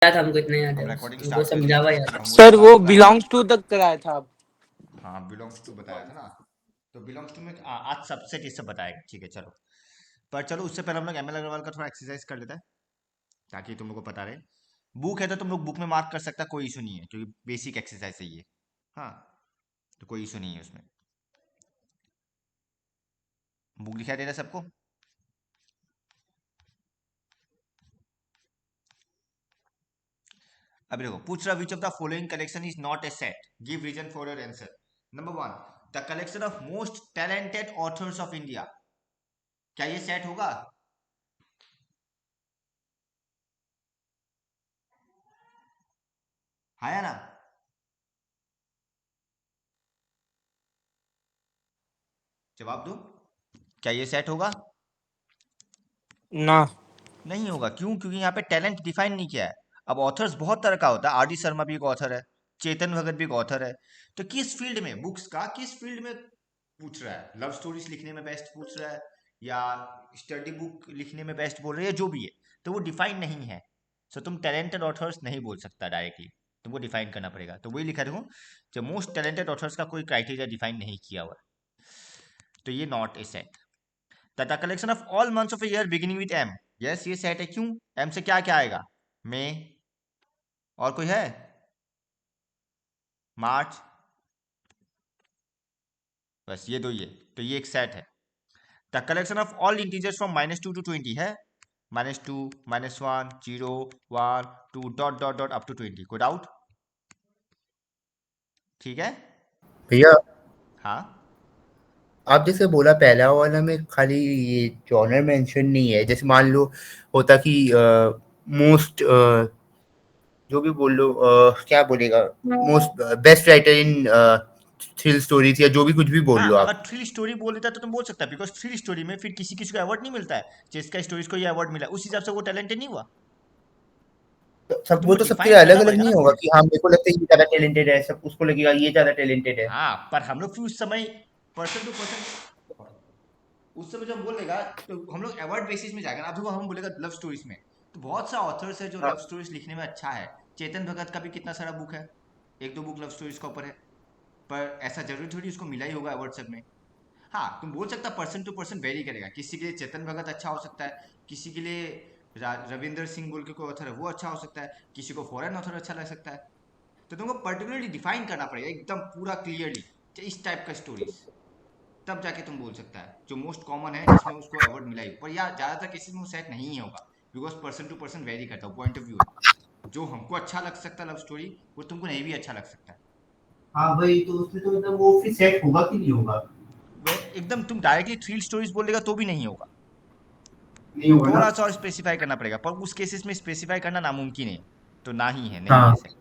याद हमको इतना याद है, हम रिकॉर्डिंग तुमको स्टार्ट कर लिए समझावा थे, याद तो है। हम सर ये वो बात बताए थे। बिलोंग्स टू तक कराया था। हाँ बिलोंग्स टू बताया था ना, तो बिलोंग्स टू में आज सबसेट ये सब बताएगा, ठीक है चलो। पर चलो उससे पहले हम लोग एमएल अग्रवाल का थोड़ा एक्सरसाइज कर लेते हैं, ताकि तुम लोग को पता रहे। बुक है तो तुम लोग बुक में मार्क कर सकता, कोई इशू नहीं है, क्योंकि बेसिक एक्सरसाइज है ये। हाँ, तो कोई इशू नहीं है उसमें। बुक दिखाई दे रहा है सबको? अब देखो, पूछ रहा which of the following collection is not a set, give reason for your answer. Number 1, the collection of most talented authors of India. क्या ये सेट होगा? हाँ या ना? जवाब दो, क्या ये सेट होगा? ना। नहीं होगा। क्यों? क्योंकि यहाँ पे टैलेंट डिफाइन नहीं किया है। अब ऑथर्स बहुत तरह का होता है, आर डी शर्मा भी एक ऑथर है, चेतन भगत भी एक ऑथर है। तो किस फील्ड में, बुक्स का किस फील्ड में पूछ रहा है? लव स्टोरीज लिखने में बेस्ट पूछ रहा है, या स्टडी बुक लिखने में बेस्ट बोल रहे हैं, जो भी है, तो वो डिफाइन नहीं है। सो तुम टैलेंटेड ऑथर्स नहीं बोल सकता डायरेक्टली, तुमको डिफाइन करना पड़ेगा। तो वही लिखा देखो, जो मोस्ट टैलेंटेड ऑथर्स का कोई क्राइटेरिया डिफाइन नहीं किया हुआ है, तो ये not a set. The collection of all months of year beginning with M. Yes, ये सेट है। क्यों? एम से क्या क्या आएगा? मई, और कोई है? मार्च, बस ये दो, ये तो ये एक सेट है। The collection of all integers from -2 to 20 है, -2, -1, 0, 1, 2 dot dot dot up to 20। कोई डाउट? ठीक है। भैया हाँ, आप जैसे बोला पहला वाला में खाली ये जॉनर मेंशन नहीं है, जैसे मान लो होता कि मोस्ट जो भी बोल लो क्या बोलेगा, most best writer in thrill stories या जो भी कुछ भी बोल हाँ, लो अगर आप। थ्रिल स्टोरी बोल देता तो तुम बोल सकता है, बिकॉज थ्रिल स्टोरी में फिर किसी किसी को अवार्ड नहीं मिलता है। जिसका स्टोरीज को ये अवार्ड मिला, उस हिसाब से वो टैलेंटेड नहीं हुआ। तो तो सब वो तुमको तो सबके डिफाइन अलग करना अलग पड़ेगा नहीं ना होगा फील्ड। कि हाँ मेरे को लगता है ये ज्यादा टैलेंटेड है, सब उसको लगेगा ये ज्यादा टैलेंटेड है। हाँ, पर हम लोग फिर उस समय पर्सन टू पर्सन, उस समय जब हम बोलेगा तो हम लोग अवार्ड बेसिस में जाएगा ना। अब देखो, हम बोलेगा लव स्टोरीज में, तो बहुत सा ऑथर्स है जो हाँ लव स्टोरीज लिखने में अच्छा है। चेतन भगत का भी कितना सारा बुक है, एक दो बुक लव स्टोरीज का ऊपर है। पर ऐसा जरूरी थोड़ी उसको मिला ही होगा अवार्ड सब में। हाँ, तुम बोल सकता पर्सन टू पर्सन वेरी करेगा, किसी के लिए चेतन भगत अच्छा हो सकता है, किसी के लिए रविंदर सिंह बोल के कोई ऑथर है वो अच्छा हो सकता है, किसी को फॉरेन ऑथर अच्छा लग सकता है। तो तुमको पर्टिकुलरली डिफाइन करना पड़ेगा एकदम पूरा क्लियरली, इस टाइप का स्टोरीज, तब जाके तुम बोल सकता है जो मोस्ट कॉमन है जिसमें उसको अवार्ड मिला ही। पर यार ज्यादातर केसेस में वो सेट नहीं होगा, because person to person vary करता है, पॉइंट ऑफ व्यू है। जो हमको अच्छा लग सकता है लव स्टोरी, वो तुमको नहीं भी अच्छा लग सकता है। हाँ भाई, तो उसमें तो मतलब वो फिर सेट होगा कि नहीं होगा? वे एकदम तुम डायरेक्टली थ्रिल स्टोरीज बोलेगा तो भी नहीं होगा, नहीं होगा ना। थोड़ा सा और स्पेसिफाई करना पड़ेगा। पर उस केसेस में स्पेसिफाई करना नामुमकिन है, तो ना ही है, नहीं है हाँ सेट।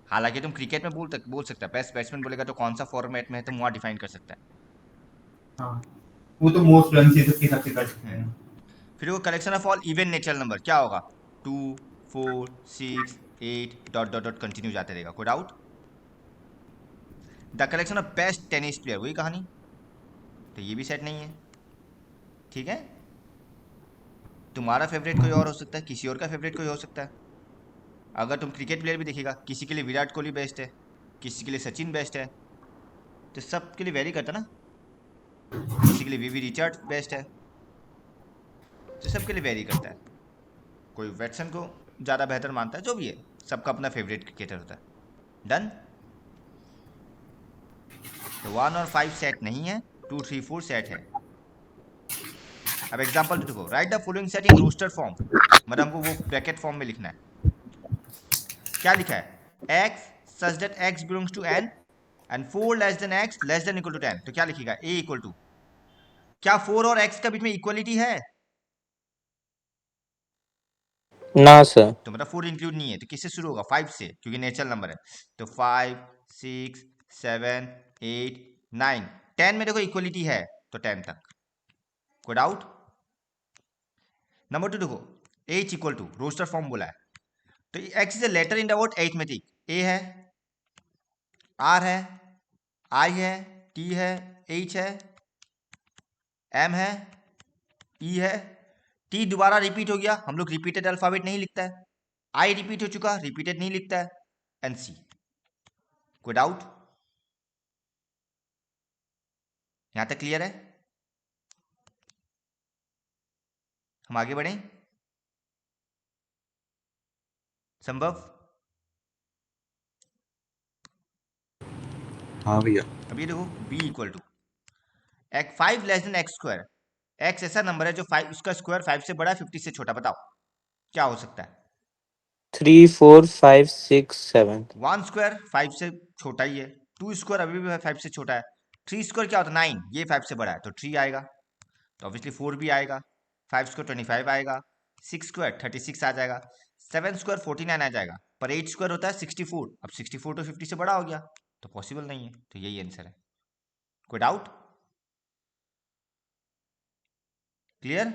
हालांकि तुम क्रिकेट में बोल सकता है, बेस्ट बैट्समैन बोलेगा तो कौन सा फॉर्मेट में है तुम वहां डिफाइन कर सकता हाँ, वो तो मोस्ट रन से सबके हिसाब से कर सकते है। हैं। फिर वो collection of all even natural number क्या होगा? 2, 4, 6, 8 डॉट डॉट डॉट कंटिन्यू जाते रहेगा। कोई doubt? The collection of best tennis player, वही कहानी, तो ये भी सेट नहीं है। ठीक है, तुम्हारा फेवरेट कोई और हो सकता है, किसी और का फेवरेट कोई हो सकता है। अगर तुम क्रिकेट प्लेयर भी देखेगा, किसी के लिए विराट कोहली बेस्ट है, किसी के लिए सचिन बेस्ट है, तो सब के लिए वेरी करता ना। किसी के लिए वीवी रिचर्ड बेस्ट है, तो सबके लिए वेरी करता है। कोई वैटसन को ज़्यादा बेहतर मानता है, जो भी है, सबका अपना फेवरेट क्रिकेटर होता है। डन। तो 1 और 5 सेट नहीं है, 2, 3, 4 सेट है। अब एग्जांपल देखो, write the following set in roster form, मतलब हमको वो ब्रैकेट फॉर्म में लिखना है। क्या लिखा है? x such that x belongs to n and 4 less than x less than equal to 10। तो क्या लिखेगा? a इक्वल टू, क्या 4 और x का बीच में इक्वलिटी है? ना सर। तो मतलब 4 इंक्लूड नहीं है, तो किससे शुरू होगा? 5 से, क्योंकि नेचुरल नंबर है। तो 5, 6, 7, 8, 9, 10 में देखो इक्वलिटी है, तो 10 तक। कोई डाउट? नंबर 2 देखो, h equal to roster form बोला है, तो x is a letter in the word arithmetic. a है, r है, i है, t है, h है, m है, e है। t दोबारा रिपीट हो गया, हम लोग रिपीटेड अल्फाबेट नहीं लिखता है। आई रिपीट हो चुका, रिपीटेड नहीं लिखता है, एंड सी। कोई डाउट? यहां तक क्लियर है? हम आगे बढ़ें? संभव? हाँ भैया। अब ये देखो b equal to x 5 less than x square. X ऐसा नंबर है जो 5, उसका स्क्वायर 5 से बड़ा है, 50 से छोटा। बताओ क्या हो सकता है? 3, 4, 5, 6, 7. 1 स्क्वायर 5 से छोटा ही है, 2 स्क्वायर अभी भी 5 से छोटा है, 3 स्क्वायर क्या होता है 9, ये 5 से बड़ा है तो 3 आएगा, तो ऑब्वियसली 4 भी आएगा, 5 स्क्वायर 25 आएगा, 6 स्क्वायर 36 आ जाएगा, 7 स्क्वायर 49 आ जाएगा, पर 8 स्क्वायर होता है 64। अब 64 तो 50 से बड़ा हो गया, तो पॉसिबल नहीं है, तो यही आंसर है। कोई doubt? Clear?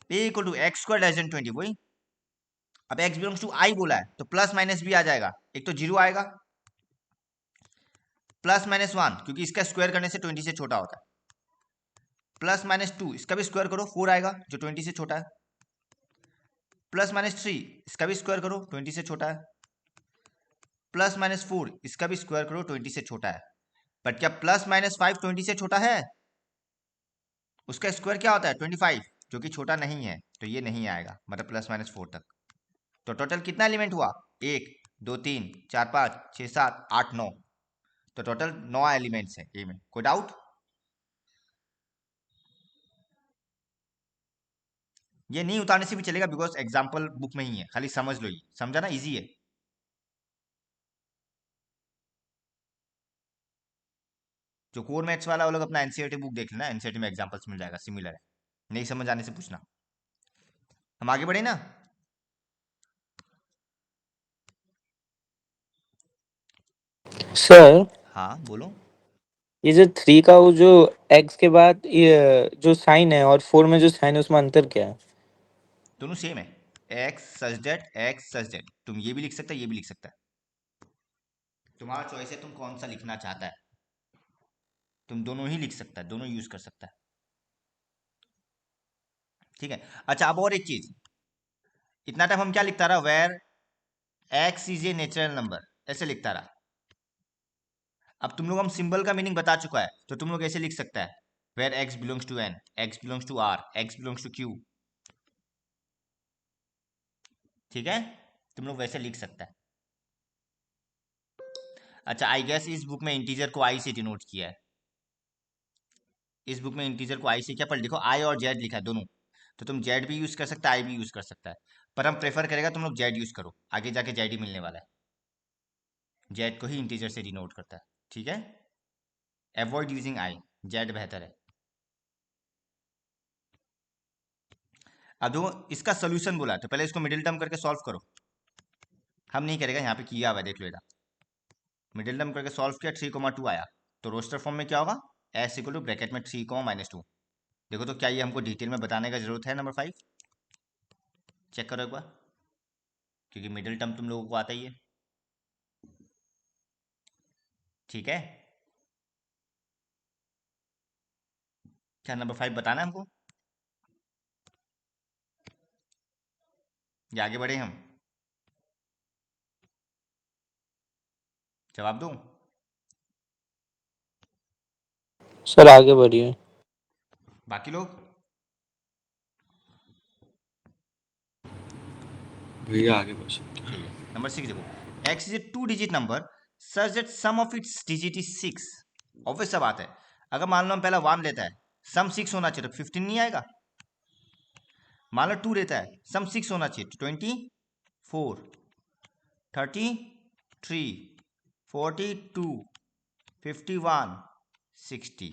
a equal to x square less than 20, वही। अब x बिलोंग्स टू i बोला है तो प्लस माइनस भी आ जाएगा, एक तो जीरो आएगा, प्लस माइनस 1 क्योंकि इसका स्क्वायर करने से 20 से छोटा होता है, प्लस माइनस 2 इसका भी स्क्वायर करो 4 आएगा जो 20 से छोटा है, प्लस माइनस 3 इसका भी स्क्वायर करो 20 से छोटा है, प्लस माइनस 4 इसका भी स्क्वायर करो 20 से छोटा है। बट क्या प्लस माइनस 5 20 से छोटा है? उसका स्क्वायर क्या होता है 25, जो कि छोटा नहीं है, तो ये नहीं आएगा, मतलब प्लस माइनस 4 तक। तो टोटल कितना एलिमेंट हुआ? 1 2 3 4 5 6 7 8 9, तो टोटल 9 एलिमेंट्स है ए में। कोई डाउट? ये नहीं उतारने से भी चलेगा बिकॉज एग्जाम्पल बुक में ही है, खाली समझ लो, ये समझा ना, इजी है। जो कोर मैथ्स वाला वो लोग अपना एनसीईआरटी बुक देख लेना, एनसीईआरटी में एग्जांपल्स मिल जाएगा, सिमिलर है, नहीं समझ आने से पूछना। हम आगे बढ़े ना? सर, हाँ बोलो। ये जो 3 का वो जो x के बाद ये जो साइन है और 4 में जो साइन है उसमें अंतर क्या है? दोनों सेम है, x such that, x such that. तुम ये भी लिख सकता है, ये भी लिख सकता है, तुम्हारा चॉइस है, तुम कौन सा लिखना चाहता है। तुम दोनों ही लिख सकता है, दोनों यूज कर सकता है, ठीक है। अच्छा अब और एक चीज, इतना टाइम हम क्या लिखता रहा, where x is a natural number, ऐसे लिखता रहा। अब तुम लोग हम सिंबल का मीनिंग बता चुका है, तो तुम लोग ऐसे लिख सकता है, where x belongs to N, x belongs to R, x belongs to Q, ठीक है, तुम लोग वैसे लिख सकता है। अच्छा आई गेस इस बुक में इंटीजर को आई से डिनोट किया है, इस बुक में इंटीजर को आई से क्या, पर देखो आई और जेड लिखा है दोनों, तो तुम जेड भी यूज कर सकता है, आई भी यूज कर सकता है, पर हम प्रेफर करेगा तुम लोग जेड यूज करो, आगे जाके जेड ही मिलने वाला है, जेड को ही इंटीजर से डिनोट करता है, ठीक है। अवॉइड यूजिंग आई, जेड बेहतर है। अब देखो इसका सोल्यूशन बोला, तो पहले इसको मिडिल टर्म करके सॉल्व करो, हम नहीं करेगा, यहाँ पे किया हुआ है, देख लो इधर, मिडिल टर्म करके सॉल्व किया, 3,2 आया, तो रोस्टर फॉर्म में क्या होगा, एस इक्वल टू ब्रैकेट में 3,-2। देखो तो क्या ये हमको डिटेल में बताने का जरूरत है? नंबर 5 चेक करो एक बार, क्योंकि मिडिल टर्म तुम लोगों को आता ही है, ठीक है। क्या नंबर 5 बताना है हमको, या आगे बढ़े हम? जवाब दूं? सर आगे बढ़िए। बाकी लोग? भैया आगे बढ़ सकते हैं। ठीक है, नंबर 6 देखो, x is a 2 digit number such that sum of its digit is 6। Obvious सा बात है, अगर मान लो हम पहला 1 लेता है, सम 6 होना चाहिए, तो 15 नहीं आएगा। मान लो 2 लेता है, सम 6 होना चाहिए, तो 24, 33, 42, 51, 60।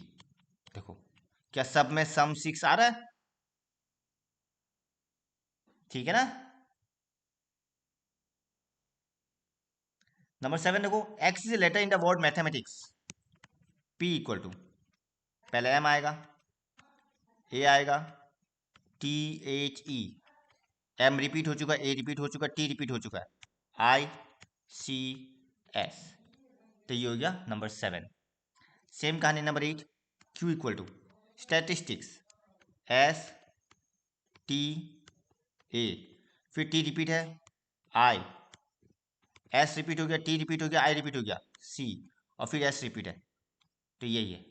देखो क्या सब में सम 6 आ रहा है? ठीक है ना। नंबर 7 देखो, x is a letter in the word mathematics, p equal to, पहले m आएगा, a आएगा, t h e, m repeat हो चुका है, a रिपीट हो चुका है, t रिपीट हो चुका है, i c s, तो ये हो गया नंबर 7। सेम कहानी number 8, q equal to statistics, s t a, फिर टी रिपीट है, आई, एस रिपीट हो गया, टी रिपीट हो गया, आई रिपीट हो गया, सी, और फिर एस रिपीट है, तो यही है।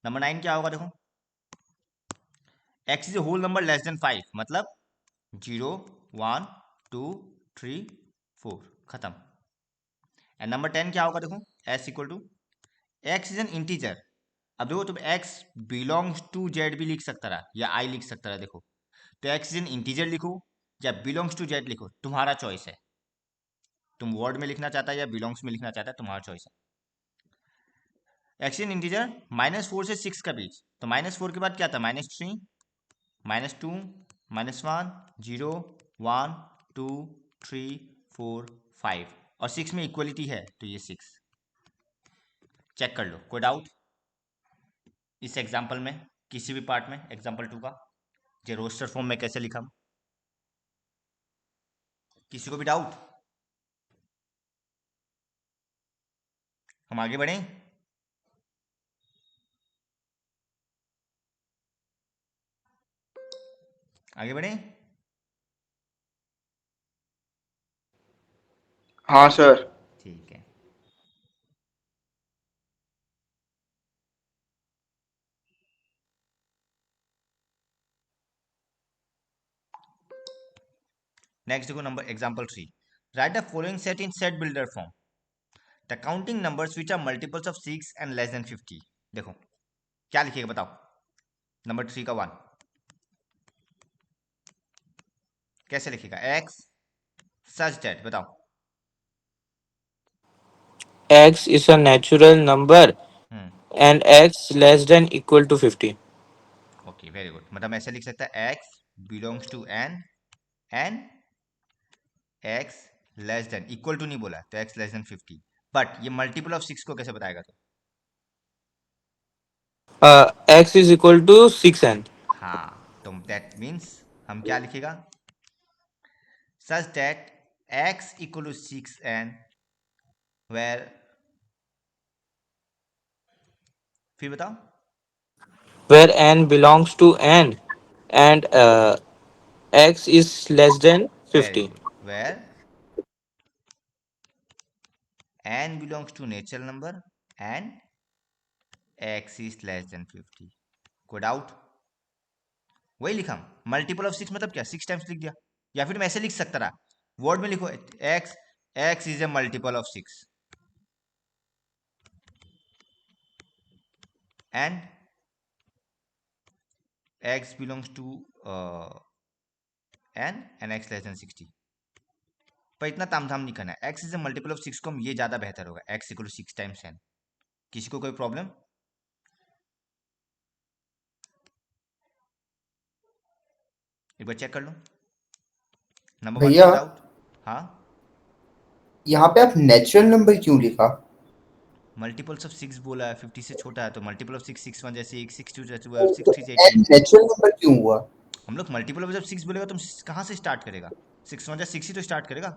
नंबर 9 क्या होगा देखो, x is a whole number less than 5, मतलब 0 1 2 3 4, खत्म। एंड नंबर 10 क्या होगा देखो, S equal to x is an integer. अब देखो तुम एक्स बिलोंग्स टू जेड भी लिख सकता रहा या आई लिख सकता रहा, देखो तो एक्स इज एन इंटीजर लिखो या बिलोंग्स टू जेड लिखो, तुम्हारा चॉइस है। तुम वर्ड में लिखना चाहता है या बिलोंग्स में लिखना चाहता है, तुम्हारा चॉइस है। एक्स इन इंटीजर -4 से 6 का बीच, तो -4 के बाद क्या था, -3 -2 -1 0 1 2 3 4 5, और 6 में इक्वलिटी है तो ये 6। चेक कर लो, कोई डाउट इस एग्जाम्पल में, किसी भी पार्ट में, एग्जाम्पल 2 का जो रोस्टर फॉर्म में कैसे लिखा, किसी को भी डाउट? हम आगे बढ़ें? आगे बढ़ें? हाँ सर। ठीक है। नेक्स्ट देखो number example 3, write the following set in set builder form, the counting numbers which are multiples of 6 and less than 50। देखो क्या लिखिएगा बताओ, नंबर 3 का 1 कैसे लिखिएगा, एक्स सच दैट, बताओ। X is a natural number hmm, and x less than equal to 50. Okay very good, मतलब ऐसे लिख सकता है x belongs to N N x less than, equal to नहीं बोला तो एक्स लेस देन 50, बट ये मल्टीपल ऑफ 6 को कैसे बताएगा तो? X is equal to 6n. हाँ, तो दैट मीन्स हम क्या लिखेगा, such that x equal to 6n where, फिर बताओ। Where n belongs to n and x is less than very 50. Good, where n belongs to natural number and x is less than 50, कोई doubt? वही लिखा, multiple of 6 मतलब क्या, 6 times लिख दिया, या फिर मैं ऐसे लिख सकता रहा, वर्ड में लिखो x, x is a multiple of 6 and x belongs to n and x less than 60। पर इतना तामझाम नहीं करना है, x is a multiple of 6 को हम ये ज्यादा बेहतर होगा, x equal to 6 times n। किसी को कोई प्रॉब्लम? एक बार चेक कर लो, नंबर 1 भैया कोई डाउट? हाँ, यहाँ पे आप नेचुरल नंबर क्यों लिखा? मल्टीपल्स ऑफ 6 बोला है, 50 से छोटा है तो मल्टीपल ऑफ 6, 6 1 जैसे 1, 6 2 जैसे 12, 6 तो 3 से एन 18। नेचुरल नंबर क्यों हुआ? हम लोग मल्टीपल ऑफ जब 6 बोलेगा तुम कहाँ से स्टार्ट करेगा, 6 1 6 ही तो स्टार्ट करेगा।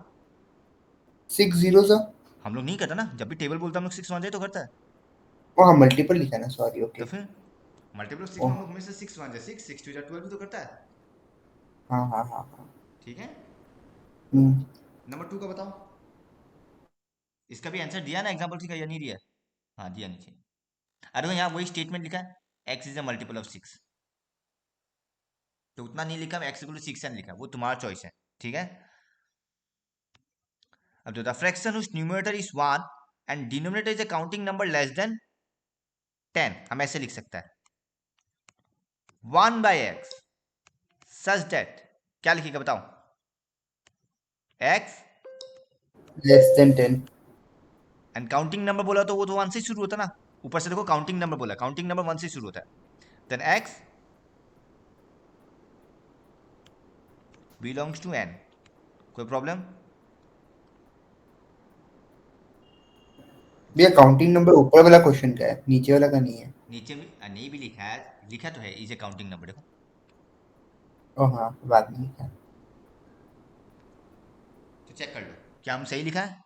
6 जीरो सा। हम लोग नहीं करता ना, जब भी टेबल बोलता है हम लोग 6 1 तो करता है, वहाँ मल्टीपल लिखा है ना, सॉरी, तो ओके। फिर मल्टीपल ऑफ 6 में ओह, हम लोग हमेशा 6 1 6, 6 2 12 भी तो करता है। हाँ हाँ हाँ हाँ। ठीक है, हम्म, नंबर 2 का बताओ, इसका भी आंसर दिया ना एग्जाम्पल 3 का या नहीं दिया? हाँ दिया नीचे। अरे तो यहाँ वही स्टेटमेंट लिखा है, x is a multiple of 6, तो उतना नहीं लिखा, एक्स इक्वल टू 6 एन लिखा, वो तुम्हारा चॉइस है। ठीक है, अब जो the fraction whose numerator is 1 and denominator is a counting number less than 10, हम ऐसे लिख सकता है 1 बाय एक्स सच दैट, क्या लिखेगा बताओ, x less than 10। And counting number बोला तो वो तो 1 से शुरू होता ना, ऊपर से देखो काउंटिंग नंबर बोला, काउंटिंग नंबर 1 से शुरू होता है, then x belongs to N, कोई प्रॉब्लम? भैया काउंटिंग नंबर ऊपर वाला क्वेश्चन का है, नीचे वाला का नहीं है। नीचे भी नहीं भी लिखा है, लिखा तो है इज ए काउंटिंग नंबर, देखो ओह हाँ, बाद में लिखा है। तो चेक कर लो क्या हम सही लिखा है,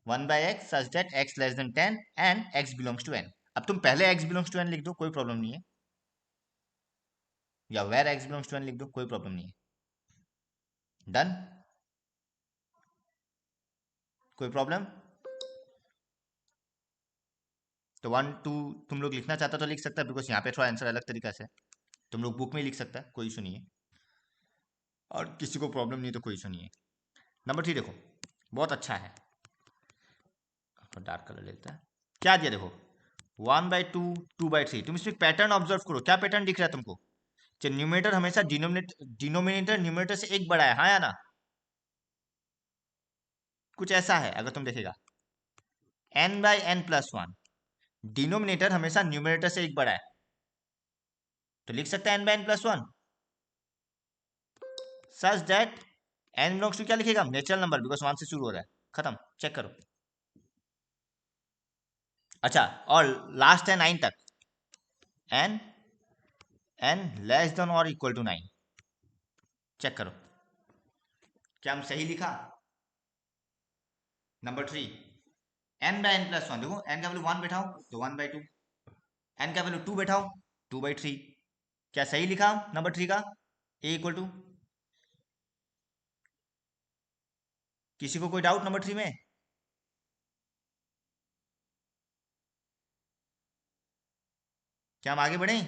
1 by x such that x less than 10 and x belongs to N. अब तुम पहले एक्स बिलोंग्स टू एन लिख दो, कोई प्रॉब्लम नहीं है, या where x belongs to N लिख दो, कोई प्रॉब्लम नहीं है। डन, कोई प्रॉब्लम? तो 1 2 तुम लोग लिखना चाहता तो लिख सकता है, बिकॉज यहाँ पे थोड़ा आंसर अलग तरीका से है। तुम लोग बुक में लिख सकता है, कोई इशू नहीं है, और किसी को प्रॉब्लम नहीं तो कोई इशू नहीं है। नंबर 3 देखो, बहुत अच्छा है, डार्क कलर लेता है। क्या दिया देखो, 1/2 2/3। तुम इसमें पैटर्न ऑब्जर्व करो, क्या पैटर्न दिख रहा है तुमको? न्यूमरेटर हमेशा डिनोमिनेटर न्यूमरेटर से एक बड़ा है, हाँ या ना? कुछ ऐसा है अगर तुम देखेगा, n/n+1, डिनोमिनेटर हमेशा न्यूमरेटर से एक बड़ा है, तो लिख सकते हैं n/n+1 such that n belongs to, क्या लिखेगा, नेचुरल नंबर, बिकॉज 1 से शुरू हो रहा है, खत्म, चेक करो। अच्छा, और लास्ट है 9 तक, n लेस देन और इक्वल टू 9, चेक करो क्या हम सही लिखा? नंबर 3, n/n+1, देखो n का वैल्यू 1 बैठाओ तो 1/2, n का वैल्यू 2 बैठाओ 2/3, क्या सही लिखा नंबर 3 का? a इक्वल टू, किसी को कोई डाउट नंबर 3 में? क्या हम आगे बढ़े?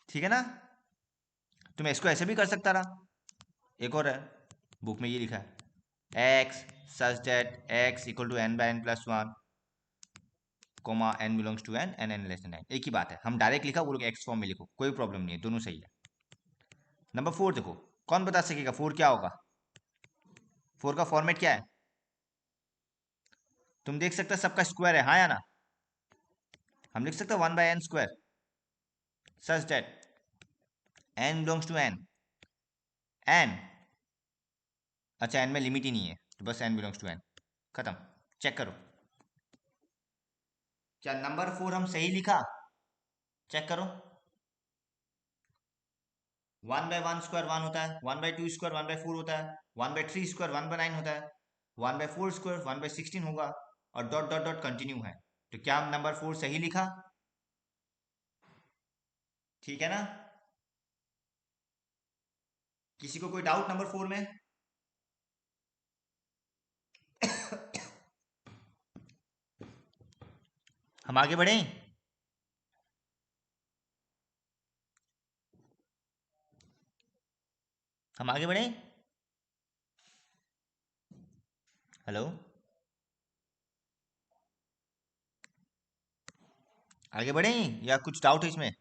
ठीक है ना? तुम इसको ऐसे भी कर सकता रहा, एक और है, बुक में ये लिखा है, x such that x equal to n/n+1, comma n belongs to n and n less than n, एक ही बात है, हम डायरेक्ट लिखा, वो लोग x फॉर्म में लिखो, कोई प्रॉब्लम नहीं है, दोनों सही है। नंबर 4 देखो, कौन बता सकेगा 4 क्या होगा? 4 का फॉर्मेट क्या है? तुम देख सकते हो सबका स्क्वायर है, हाँ या ना? हम लिख सकते हैं 1/n² such that n belongs to n, n, अच्छा n में लिमिट ही नहीं है, तो बस n बिलोंग्स टू n, खत्म, चेक करो क्या नंबर 4 हम सही लिखा? चेक करो, 1/1² 1 होता है, 1/2² 1/4 होता है, 1/3² 1/9 होता है, 1/4² 1/16 होगा, और डॉट डॉट डॉट कंटिन्यू है, तो क्या हम नंबर 4 सही लिखा? ठीक है ना? किसी को कोई डाउट नंबर 4 में? हम आगे बढ़े? हम आगे बढ़े? हेलो, आगे बढ़े या कुछ डाउट है इसमें?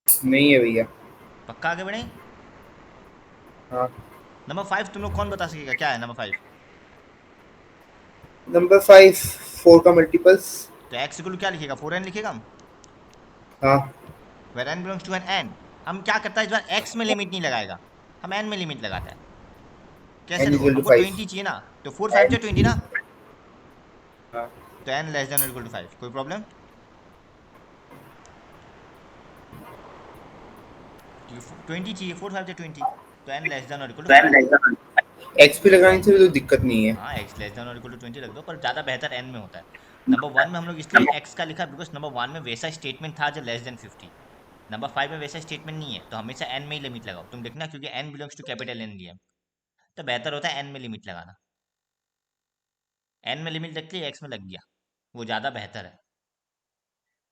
नहीं है भैया। पक्का आगे बढ़े? हाँ। नंबर 5 तुम लोग कौन बता सकेगा क्या है नंबर 5? नंबर 5 4 का मल्टीपल्स। तो x इक्वल क्या लिखेगा, 4n लिखेगा हम, हाँ। Where n belongs to n। हम क्या करता है इस बार, x में लिमिट नहीं लगाएगा, हम n में लिमिट लगाता है। कैसे n देखो, इक्वल टू हमको 5। 20 चाहिए ना, तो 4 5 जा 20 ना, हाँ। तो n less than equal to 5, कोई प्रॉब्लम? 20 चाहिए, 4 5 जा 20, तो n less than equal to 5। X पे लगाने से भी तो दिक्कत नहीं है। हाँ, x less than equal to 20 रख दो, पर ज़्यादा बेहतर n में होता है। नंबर 1 में हम लोग इसलिए x का लिखा बिकॉज नंबर 1 में वैसा स्टेटमेंट था जो लेस देन 50, नंबर 5 में वैसा स्टेटमेंट नहीं है, तो हमेशा n में ही लिमिट लगाओ। तुम देखना, क्योंकि n belongs to capital N लिया, तो बेहतर होता है n में लिमिट लगाना। n में लिमिट रख ली, x में लग गया, वो ज़्यादा बेहतर है।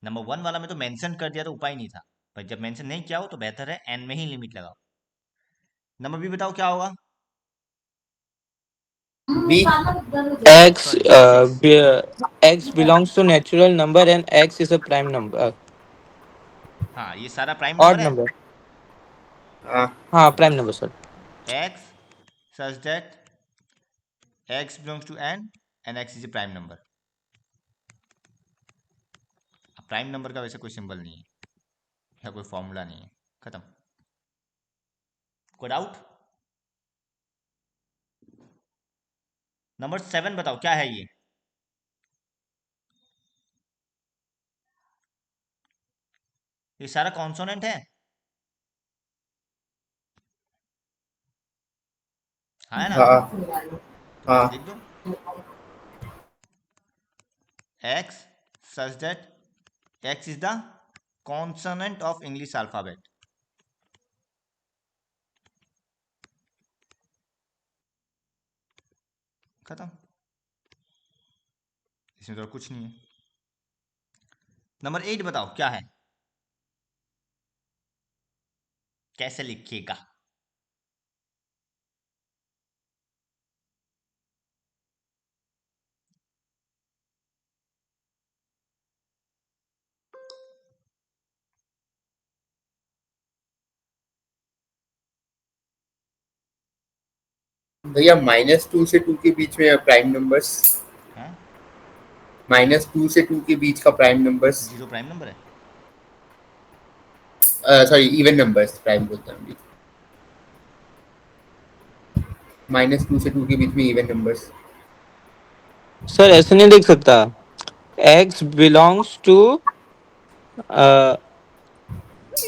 नंबर 1 वाला में तो मेंशन कर दिया तो उपाय नहीं था, पर जब मेंशन नहीं किया हो तो बेहतर है n में ही लिमिट लगाओ। नंबर बी बताओ क्या होगा? B. x sorry, B6। x belongs to natural number and x is a prime number, हाँ, ये सारा प्राइम odd नंबर है, number. हाँ। हाँ prime number sir. x such that x belongs to n and x is a prime number। Prime number का वैसे कोई symbol नहीं है या कोई फॉर्मूला नहीं है, खत्म। कोई डाउट? नंबर 7 बताओ क्या है ये? ये सारा कॉन्सोनेंट है, हाँ है ना? हाँ। तो बस हाँ। लिख दो, x such that x is the consonant of English alphabet. खत्म, इसमें तो और कुछ नहीं है। नंबर 8 बताओ क्या है, कैसे लिखिएगा? भैया -2 से 2 के बीच में प्राइम नंबर्स, हैं? -2 से 2 के बीच का prime numbers, zero prime number है? सॉरी इवन नंबर्स, प्राइम बोलता हूँ, -2 से 2 के बीच में इवन नंबर्स। सर ऐसे नहीं लिख सकता, x belongs to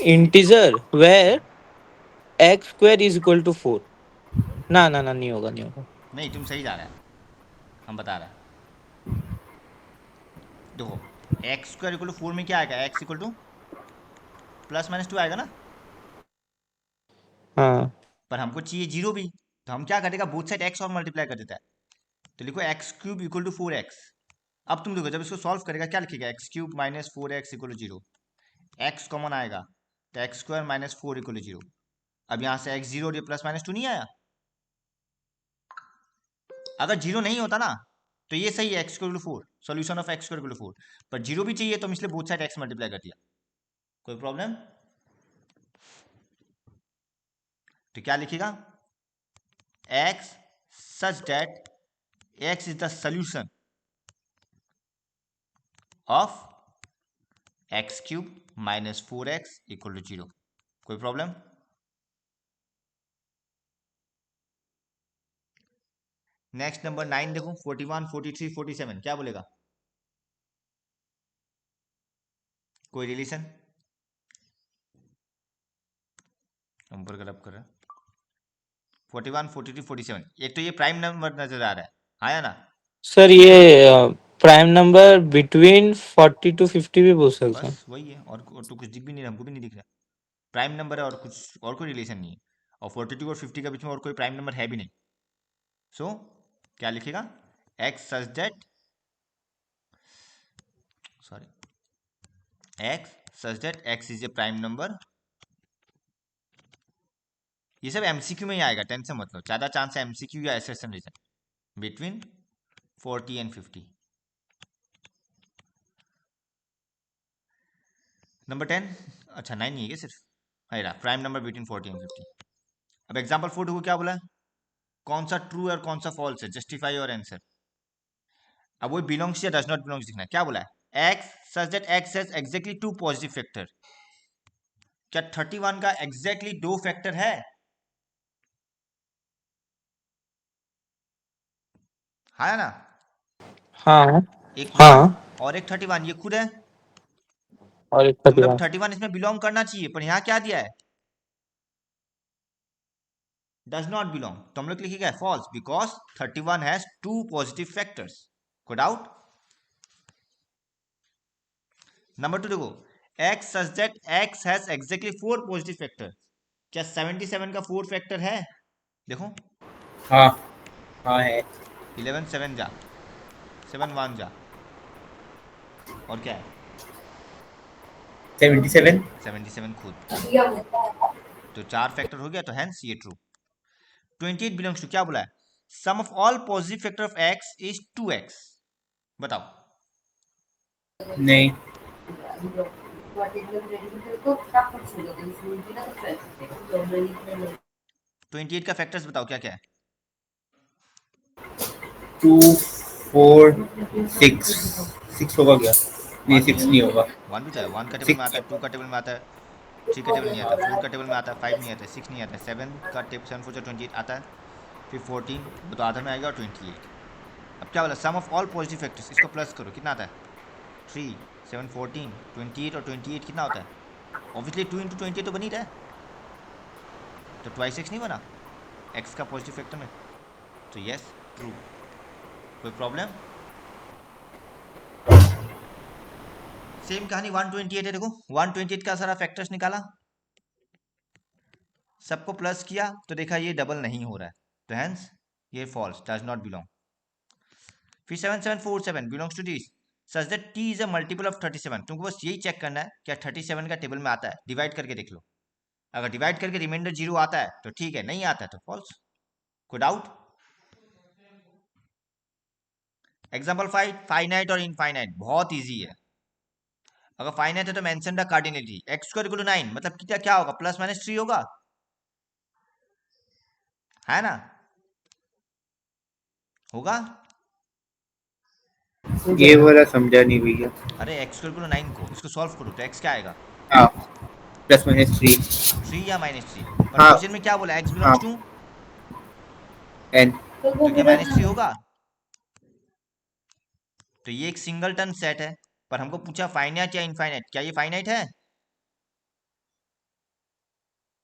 integer where x square is equal to 4। ना ना ना, नहीं होगा नहीं होगा। नहीं, तुम सही जा रहा है, हम बता रहे हैं। देखो एक्स स्क्वायर इक्वल टू 4 में क्या आएगा, एक्स इक्वल टू +-2 आएगा ना, हाँ पर हमको चाहिए जीरो भी, तो हम क्या करेगा, बोथ साइड एक्स और मल्टीप्लाई कर देता है, तो लिखो x cube equal to 4x। अब तुम देखो जब इसको सॉल्व करेगा क्या लिखेगा, x cube minus 4x equal to 0, x common आएगा तो x square minus 4 equal to 0। अब यहाँ से x 0 और ये +-2 नहीं आया, अगर जीरो नहीं होता ना तो ये सही है, x equal to 4, solution of x equal to 4, पर जीरो भी चाहिए तो हम इसलिए बोथ साइड एक्स मल्टीप्लाई कर दिया। कोई प्रॉब्लम? तो क्या लिखेगा, x such that x is the solution of x cube minus 4x equal to 0। कोई प्रॉब्लम? नेक्स्ट नंबर 9 देखो, 41, 43, 47 क्या बोलेगा, कोई रिलेशन? नंबर गलत कर रहा है। 41, 43, 47, एक तो ये प्राइम नंबर नजर आ रहा है, आया ना? सर ये प्राइम नंबर बिटवीन 40 to 50 भी बोल सकते हैं। बस वही है, और तो कुछ दिख भी नहीं रहा, हमको भी नहीं दिख रहा, प्राइम नंबर है और कुछ और कोई रिलेशन नहीं है, और 42 और 50 के बीच में और कोई प्राइम नंबर है भी नहीं। सो क्या लिखेगा, x such that, sorry x such that x is A prime number. ये सब एमसीक्यू में ही आएगा, टेंशन मत लो, ज्यादा चांस है एमसीक्यू या assertion reason, between 40 and 50। Number 10, अच्छा 9 नहीं है क्या सिर्फ, है रहा प्राइम नंबर बिटवीन 40 एंड 50। अब एग्जांपल 4 को क्या बोला है, कौन सा ट्रू है और कौन सा फॉल्स है, जस्टिफाई और आंसर। अब वो बिलोंग्स या डज नॉट बिलोंग्स दिखना है, क्या बोला है, x such that x has exactly 2 positive factor. क्या 31 का एग्जैक्टली 2 फैक्टर है? हाँ ना, हाँ एक 1 हाँ, और एक 31, ये खुद है, और एक तो मतलब 31। 31 इसमें बिलोंग करना चाहिए, पर यहाँ क्या दिया है, डज नॉट बिलोंग, तो हम लोग लिखेगा false, because 31 has 2 positive factors. कोई डाउट? नंबर 2 देखो, x such that x has exactly 4 positive factor. क्या 77 का 4 फैक्टर है? देखो हाँ हाँ है। 11 7 जा, 7 1 जा, और क्या है, 77। 77 खुद, तो 4 फैक्टर हो गया, तो हेंस ये ट्रू। 28 बिलोंग्स टू, क्या बोला है, sum of all positive factor of x is 2x। बताओ, नहीं, 28 का फैक्टर्स बताओ क्या क्या है। 2 4 6 6 होगा क्या? नहीं 6 नहीं होगा। 1 भी तो है, 1 का टेबल में आता है, 6 2 का टेबल में आता है, 3 का टेबल नहीं आता, 4 का टेबल में आता है, 5 नहीं आता, 6 नहीं आता, 7 का टेबल 7 4 28 आता है, फिर 14 वो तो आधा में आएगा, और 28। अब क्या बोला, सम ऑफ ऑल पॉजिटिव फैक्टर्स, इसको प्लस करो, कितना आता है, 3 7 14 28, और 28 कितना होता है, ऑब्वियसली 2 × 28 तो बन ही रहा है, तो 2x नहीं बना x का पॉजिटिव फैक्टर में, तो यस ट्रू। कोई प्रॉब्लम? सेम कहानी 128 है, देखो 128 का सारा फैक्टर्स निकाला, सबको प्लस किया तो देखा ये डबल नहीं हो रहा है, तो हेंस ये फॉल्स, डज नॉट बिलोंग। फिर 7747 belongs to this such that t is a multiple of 37। तुमको बस यही चेक करना है क्या 37 का टेबल में आता है, डिवाइड करके देख लो, अगर डिवाइड करके रिमाइंडर 0 आता है तो ठीक है, नहीं आता है तो फॉल्स। कोई डाउट? एग्जाम्पल 5, फाइनाइट और इनफाइनाइट बहुत इजी है। अगर फाइनाइट है तो mention the cardinality, x square equal to 9 मतलब क्या क्या होगा, प्लस माइनस 3 होगा, है ना, होगा। ये वाला समझा नहीं भैया। अरे x स्क्वायर इक्वल टू 9 को इसको सॉल्व करो तो x क्या आएगा, हाँ, +-3। 3 या -3, पर हाँ क्वेश्चन में क्या बोला, x हाँ, बिलोंग्स टू, n। तो क्या -3 होगा, तो ये एक सिंगलटन सेट है, पर हमको पूछा फाइनाइट या इनफाइनाइट, क्या ये फाइनाइट है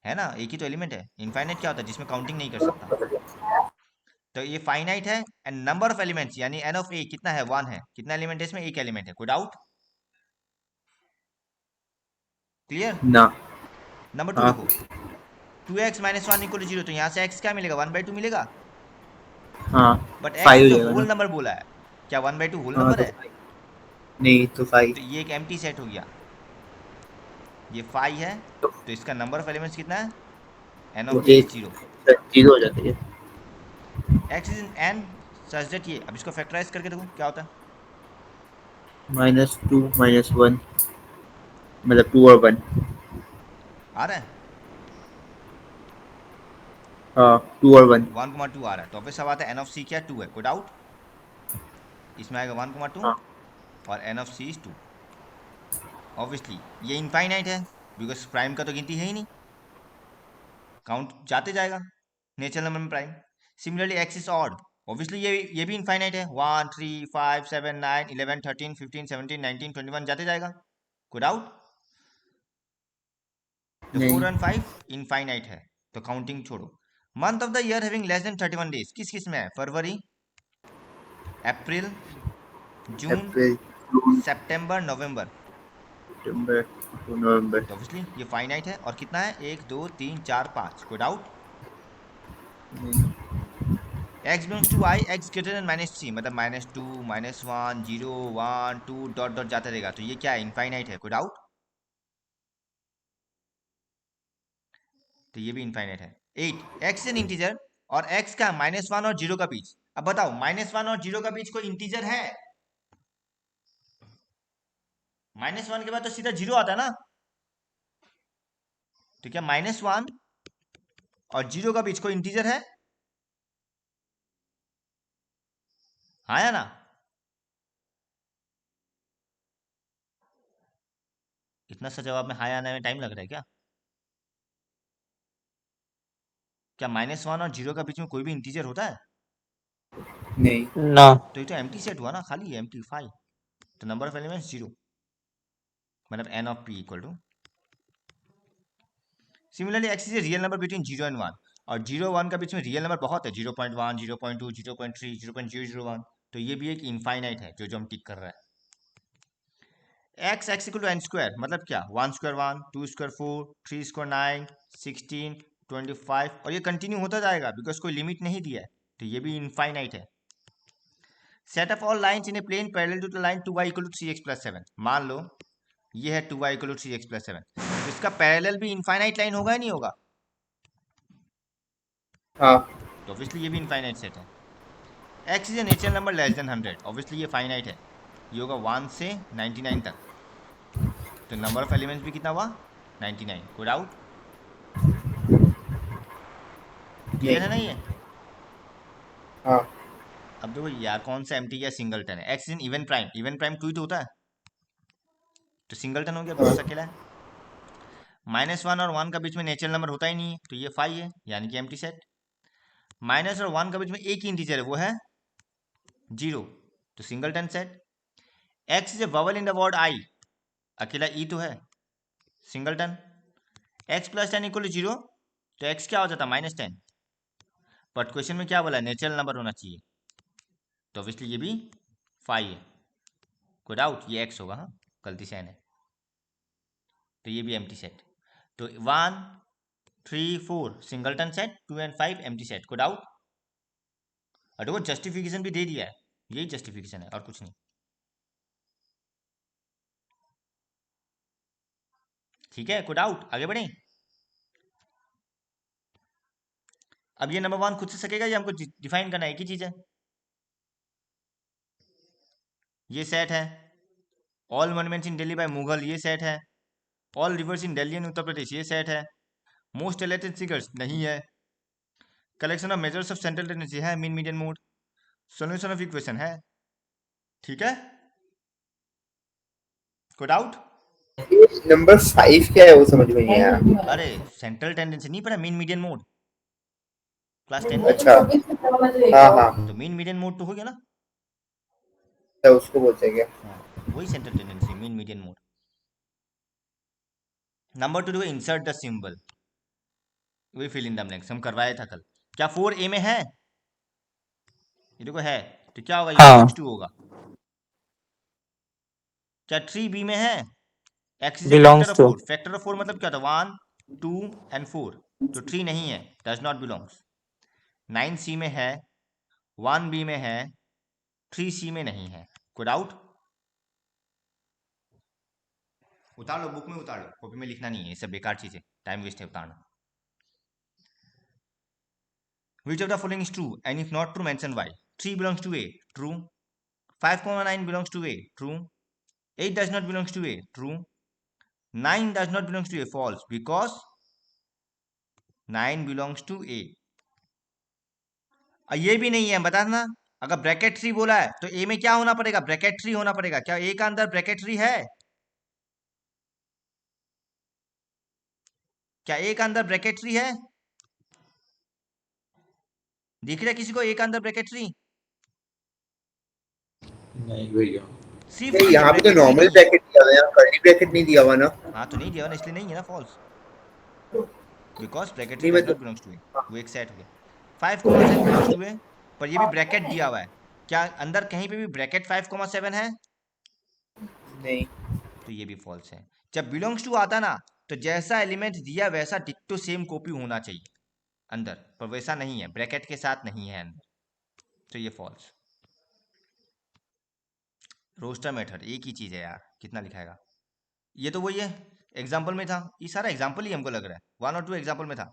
ना, एक ही तो एलिमेंट है। इनफाइनाइट क्या होता है, जिसमें काउंटिंग नहीं कर सकता, तो ये फाइनाइट है। एंड नंबर ऑफ एलिमेंट्स यानी n ऑफ a कितना है, 1 है, कितना एलिमेंट है इसमें, एक एलिमेंट है। कोई डाउट? क्लियर? ना। नंबर 2 हाँ देखो, 2x - 1 = 0, तो यहाँ से x क्या मिलेगा, 1/2 मिलेगा, हाँ, बट 5 x हो तो जाएगा होल ना। नंबर बोला है, क्या 1/2 होल हाँ नंबर तो है, 5 नहीं तो 5। तो ये एक एम्प्टी सेट हो गया, ये 5 है, तो तो इसका नंबर ऑफ एलिमेंट्स कितना है, n वो ऑफ p एक इज 0, 0 हो जाती है। x is in n such that ये, अब इसको फैक्टराइज करके देखो क्या होता है, -2 -1 मतलब 2 और 1। आ रहा है, हाँ, 2 और 1। 1,2 आ रहा है, तो अब सब आता है n ऑफ c क्या 2 है, कोई डाउट? इसमें आएगा 1,2 हाँ और n of c is 2। Obviously ये इनफाइनाइट है, बिकॉज प्राइम का तो गिनती है ही नहीं, काउंट जाते जाएगा नेचुरल नंबर में prime. Similarly x is odd, obviously ये भी इनफाइनाइट है, 1 3 5 7 9 11 13 15 17 19 21 जाते जाएगा। कोई डाउट? तो नहीं। 4 और 5 इनफाइनाइट है, तो काउंटिंग छोड़ो। Month of the year having less than 31 days किस किस में है, फरवरी, अप्रैल, जून, अप्रैल, जून, सितंबर, नवंबर, सितंबर, नवंबर। तो ऑब्वियसली ये फाइनाइट है, और कितना है, 1 2 3 4 5। कोई डाउट? नहीं। x belongs to y, x greater than -3 मतलब -2 -1 0 1 2 डॉट डॉट जाता रहेगा, तो ये क्या है, इनफाइनाइट है। कोई डाउट? तो ये भी इनफाइनाइट है। 8 x एन इंटीजर और x का -1 और 0 का बीच, अब बताओ -1 और 0 का बीच कोई इंटीजर है, -1 के बाद तो सीधा 0 आता है ना, तो क्या -1 और 0 का बीच कोई इंटीजर है, हाँ या ना? इतना सा जवाब में हाँ आने में टाइम लग रहा है क्या? क्या -1 और 0 का बीच में कोई भी इंटीजर होता है? नहीं। ना। तो ये तो एम्प्टी सेट हुआ ना, खाली एम्प्टी 5, तो नंबर ऑफ एलिमेंट्स 0 मतलब n of p equal to. Similarly x is a real number between 0 and 1, और 0 1 का बीच में रियल नंबर बहुत है, 0.1 0.2 0.3 0.001, तो ये भी एक इनफाइनाइट है जो हम टिक कर रहा है। x equal to n square मतलब क्या, 1 स्क्वायर 1 2 स्क्वायर 4 3 स्क्वायर 9 16 25, और ये कंटिन्यू होता जाएगा बिकॉज कोई लिमिट नहीं दिया है, तो ये भी इनफाइनाइट है। Set of all lines in a plane parallel to the line 2y equal to 3x plus 7, मान लो ये है 2y equal to 3x plus 7, तो इसका पैरेलल भी इनफाइनाइट लाइन होगा या नहीं होगा, हाँ तो ऑब्वियसली ये भी इनफाइनाइट सेट है। x is a natural number less then 100, obviously ये फाइनाइट है, ये होगा 1 से 99 तक, तो नंबर ऑफ एलिमेंट्स भी कितना हुआ, 99। कोई डाउट? क्लियर है ना नहीं। ये? हाँ अब देखो यार कौन सा एम्प्टी या सिंगलटन है, x in even prime, even prime 2 ही तो होता है, तो सिंगलटन हो गया बिकॉज अकेला है। -1 और 1 का बीच में नेचुरल नंबर होता ही नहीं है, तो ये 5 है यानी कि एम्प्टी सेट। माइनस और 1 का बीच में एक ही इंटीजर है, वो है 0, तो singleton set. x is a vowel in the word I, अकेला ई तो है, singleton. x plus 10 equal to 0, तो x क्या हो जाता है, -10, बट क्वेश्चन में क्या बोला, नेचुरल नंबर होना चाहिए, तो ऑब्वियसली ये भी 5 है। कोई डाउट, ये x होगा, हाँ गलती से n है, तो ये भी एम्प्टी सेट। तो 1 3 4 singleton set, 2 and 5 empty set. कोई डाउट? और देखो जस्टिफिकेशन भी दे दिया है, यही जस्टिफिकेशन है और कुछ नहीं। ठीक है, कोई डाउट? आगे बढ़े। अब ये नंबर 1 खुद से सकेगा, ये हमको डिफाइन करना है, एक ही चीज है। ये सेट है all monuments in Delhi by Mughal, ये सेट है all rivers in Delhi and Uttar Pradesh, ये सेट है मोस्ट एलेटेड फिगर्स नहीं है, collection of measures of central tendency है, mean median mode, solution of equation है। ठीक है, कोई डाउट? नंबर 5 क्या है वो समझ में नहीं आया। अरे सेंट्रल टेंडेंसी नहीं पढ़ा? मीन मीडियन मोड क्लास 10 में। अच्छा, हाँ हाँ, तो मीन मीडियन मोड तो हो गया ना। तो उसको बोलते हैं क्या? हाँ, वही central tendency, mean median mode. Number 2 देखो, इंसर्ट द सिंबल, वही फिल इन द ब्लैंक्स हम करवाया था कल। क्या 4A में है? ये देखो है, तो क्या होगा, ये हाँ बिलोंग्स टू होगा। क्या 3B में है? x is a factor belongs of to. 4, factor of 4 मतलब क्या था, 1 2 एंड 4, तो 3 नहीं है, डज नॉट बिलोंग्स। 9C में है, 1B में है, 3C में नहीं है। कोई डाउट? उतार लो, बुक में उतार लो, कॉपी में लिखना नहीं है, ये सब बेकार चीज है, टाइम वेस्ट है उतारना। Which of the following is true and if not true mention why? 3 belongs to A, true. 5,9 belongs to A, true. 8 does not belongs to A, true. 9 does not belongs to A, false, because 9 belongs to A. ये भी नहीं है, बताना। अगर bracket 3 बोला है तो A में क्या होना पड़ेगा, ब्रैकेट 3 होना पड़ेगा। क्या A का अंदर ब्रैकेट 3 है? क्या A का अंदर ब्रैकेट 3 है? दिख रहा है किसी को A का अंदर ब्रैकेट 3? नहीं भैया। सिर्फ नहीं, ये यहाँ पे तो ब्रैकेट 3 नॉर्मल नहीं है। ब्रैकेट दिया हुआ है, यहाँ कर्ली ब्रैकेट नहीं दिया हुआ ना। हाँ तो नहीं दिया ना, इसलिए नहीं है ना, फॉल्स, बिकॉज ब्रैकेट 3 नहीं डज नॉट मतलब, बिलोंग्स टू ए, वो एक सेट हो गया। 5,7 बिलोंग्स टू ए, पर ये भी ब्रैकेट दिया हुआ है। क्या अंदर कहीं पे भी ब्रैकेट 5,7 है? नहीं, तो ये भी फॉल्स है। जब बिलोंग्स टू आता ना, तो जैसा एलिमेंट दिया वैसा डिक्टो सेम कॉपी होना चाहिए अंदर, पर वैसा नहीं है, ब्रैकेट के साथ नहीं है अंदर, तो ये फॉल्स। रोस्टर मेथड एक ही चीज है यार, कितना लिखाएगा। ये तो वही है, एग्जाम्पल में था, ये सारा एग्जाम्पल ही हमको लग रहा है, 1 और 2 एग्जाम्पल में था।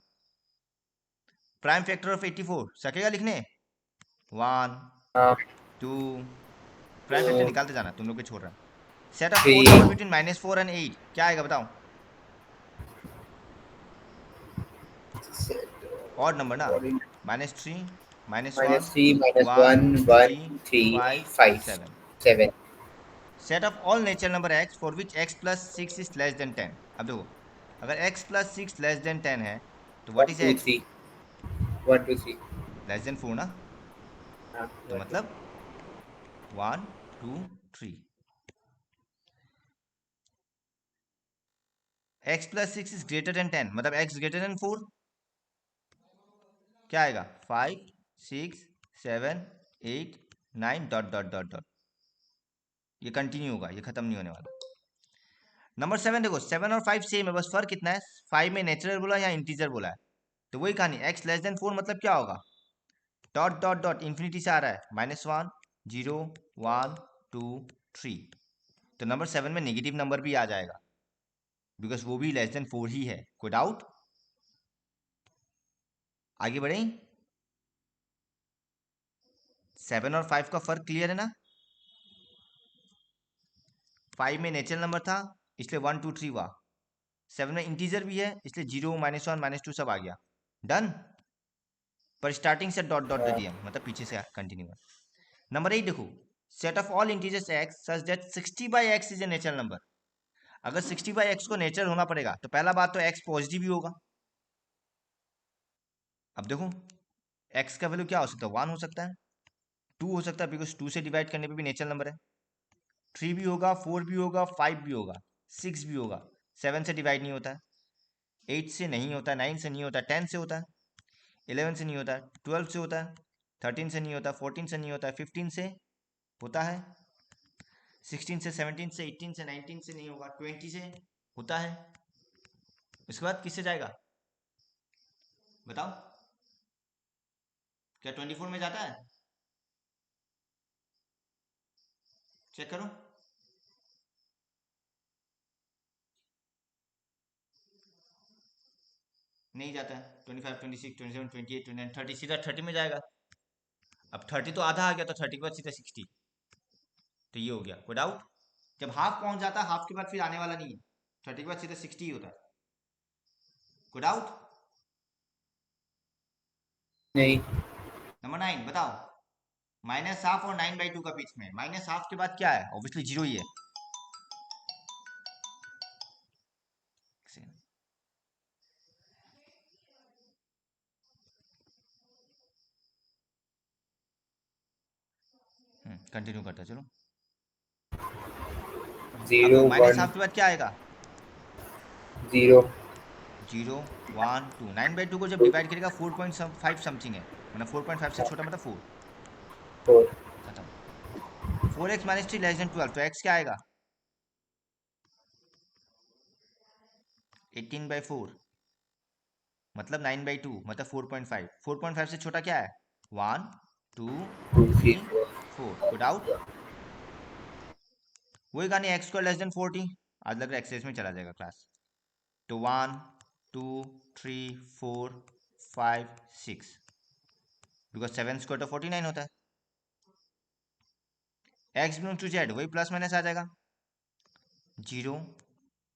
प्राइम फैक्टर ऑफ 84 सकेगा लिखने? 1 हाँ, 2, प्राइम फैक्टर निकालते जाना, तुम लोग को छोड़ रहा। Set of 3 odd number between -4 and 8 क्या आएगा बताओ? ऑड नंबर ना, -3 -1 -3 1 -1 3 1 3 5 5 7। 7 set of all natural number x for which x plus 6 is less than 10। अब देखो, अगर x plus 6 less than 10 है तो what 1 is 2 x? 3 1 2 3। Less than 4 ना, हाँ, तो मतलब 1 2 3। x plus 6 is greater than 10 मतलब x greater than 4, क्या आएगा? 5 6 7 8 9 डॉट डॉट डॉट डॉट, ये कंटिन्यू होगा, ये खत्म नहीं होने वाला। नंबर 7 देखो, 7 और 5 सेम है, बस फर्क कितना है, 5 में नेचुरल बोला या इंटीजर बोला है। तो वही कहानी, x लेस देन 4 मतलब क्या होगा, डॉट डॉट डॉट इन्फिनिटी से आ रहा है, -1 0 1 2 3। तो नंबर 7 में नेगेटिव नंबर भी आ जाएगा, बिकॉज वो भी लेस देन 4 ही है। कोई डाउट? आगे बढ़े। 7 और 5 का फर्क क्लियर है ना? 5 में नेचुरल नंबर था इसलिए 1 2 3 हुआ, 7 में इंटीजर भी है इसलिए 0 -1 -2 सब आ गया, डन। पर स्टार्टिंग से डॉट डॉट दे दिया, मतलब पीछे से कंटिन्यू है। नंबर 8 देखो, set of all integers x such that 60/x is a natural number. अगर 60/x को नेचुरल होना पड़ेगा तो पहला बात तो x पॉजिटिव ही होगा। अब देखो, x का वैल्यू क्या हो सकता है, 1 हो सकता है, 2 हो सकता है, बिकॉज 2 से डिवाइड करने पे भी नेचुरल नंबर है, 3 भी होगा, 4 भी होगा, 5 भी होगा, 6 भी होगा, 7 से डिवाइड नहीं होता है, 8 से नहीं होता, 9 से नहीं होता, 10 से होता है, 11 से नहीं होता, 12 से होता है, 13 से नहीं होता, 14 से नहीं होता, 15 से होता है, 16 से 17 से 18 से 19 से नहीं होगा, 20 से होता है। उसके बाद किससे जाएगा बताओ, क्या 24 में जाता है? चेक करो। नहीं जाता है। 25, 26, 27, 28, 29, 30, सीधा 30 में जाएगा। अब 30 तो आधा आ गया, तो 30 के बाद सीधा 60। तो ये हो गया, कोई डाउट? जब हाफ पहुंच जाता है, हाफ के बाद फिर आने वाला नहीं है, 30 के बाद सीधा 60 ही होता है। कोई डाउट? नहीं। नंबर 9 बताओ, माइनस हाफ और 9/2 का बीच में, माइनस हाफ के बाद क्या है? ऑब्वियसली जीरो ही है। कंटिन्यू करता चलो। 0 अब माइनस 1 हाफ के बाद क्या आएगा? 0 0 1 2। 9/2 को जब डिवाइड करेगा 4.5 समथिंग है, मतलब 4.5 से छोटा मतलब 4। 4 खत्म। 4x माइनस 3 लेस देन 12, तो x क्या आएगा? 18/4 मतलब 9/2 मतलब 4.5। 4.5 से छोटा क्या है? 1 2 2 3 3 4 4। कोई डाउट? वही कहानी, एक्स स्क्वायर लेस देन 40। आज लग रहा है एक्सरसाइज में चला जाएगा क्लास। तो 1 2 3 4 5 6, बिकॉज 7 स्क्वायर तो 49 होता है। एक्स बिलोंग टू जेड, वही प्लस माइनस आ जाएगा। 0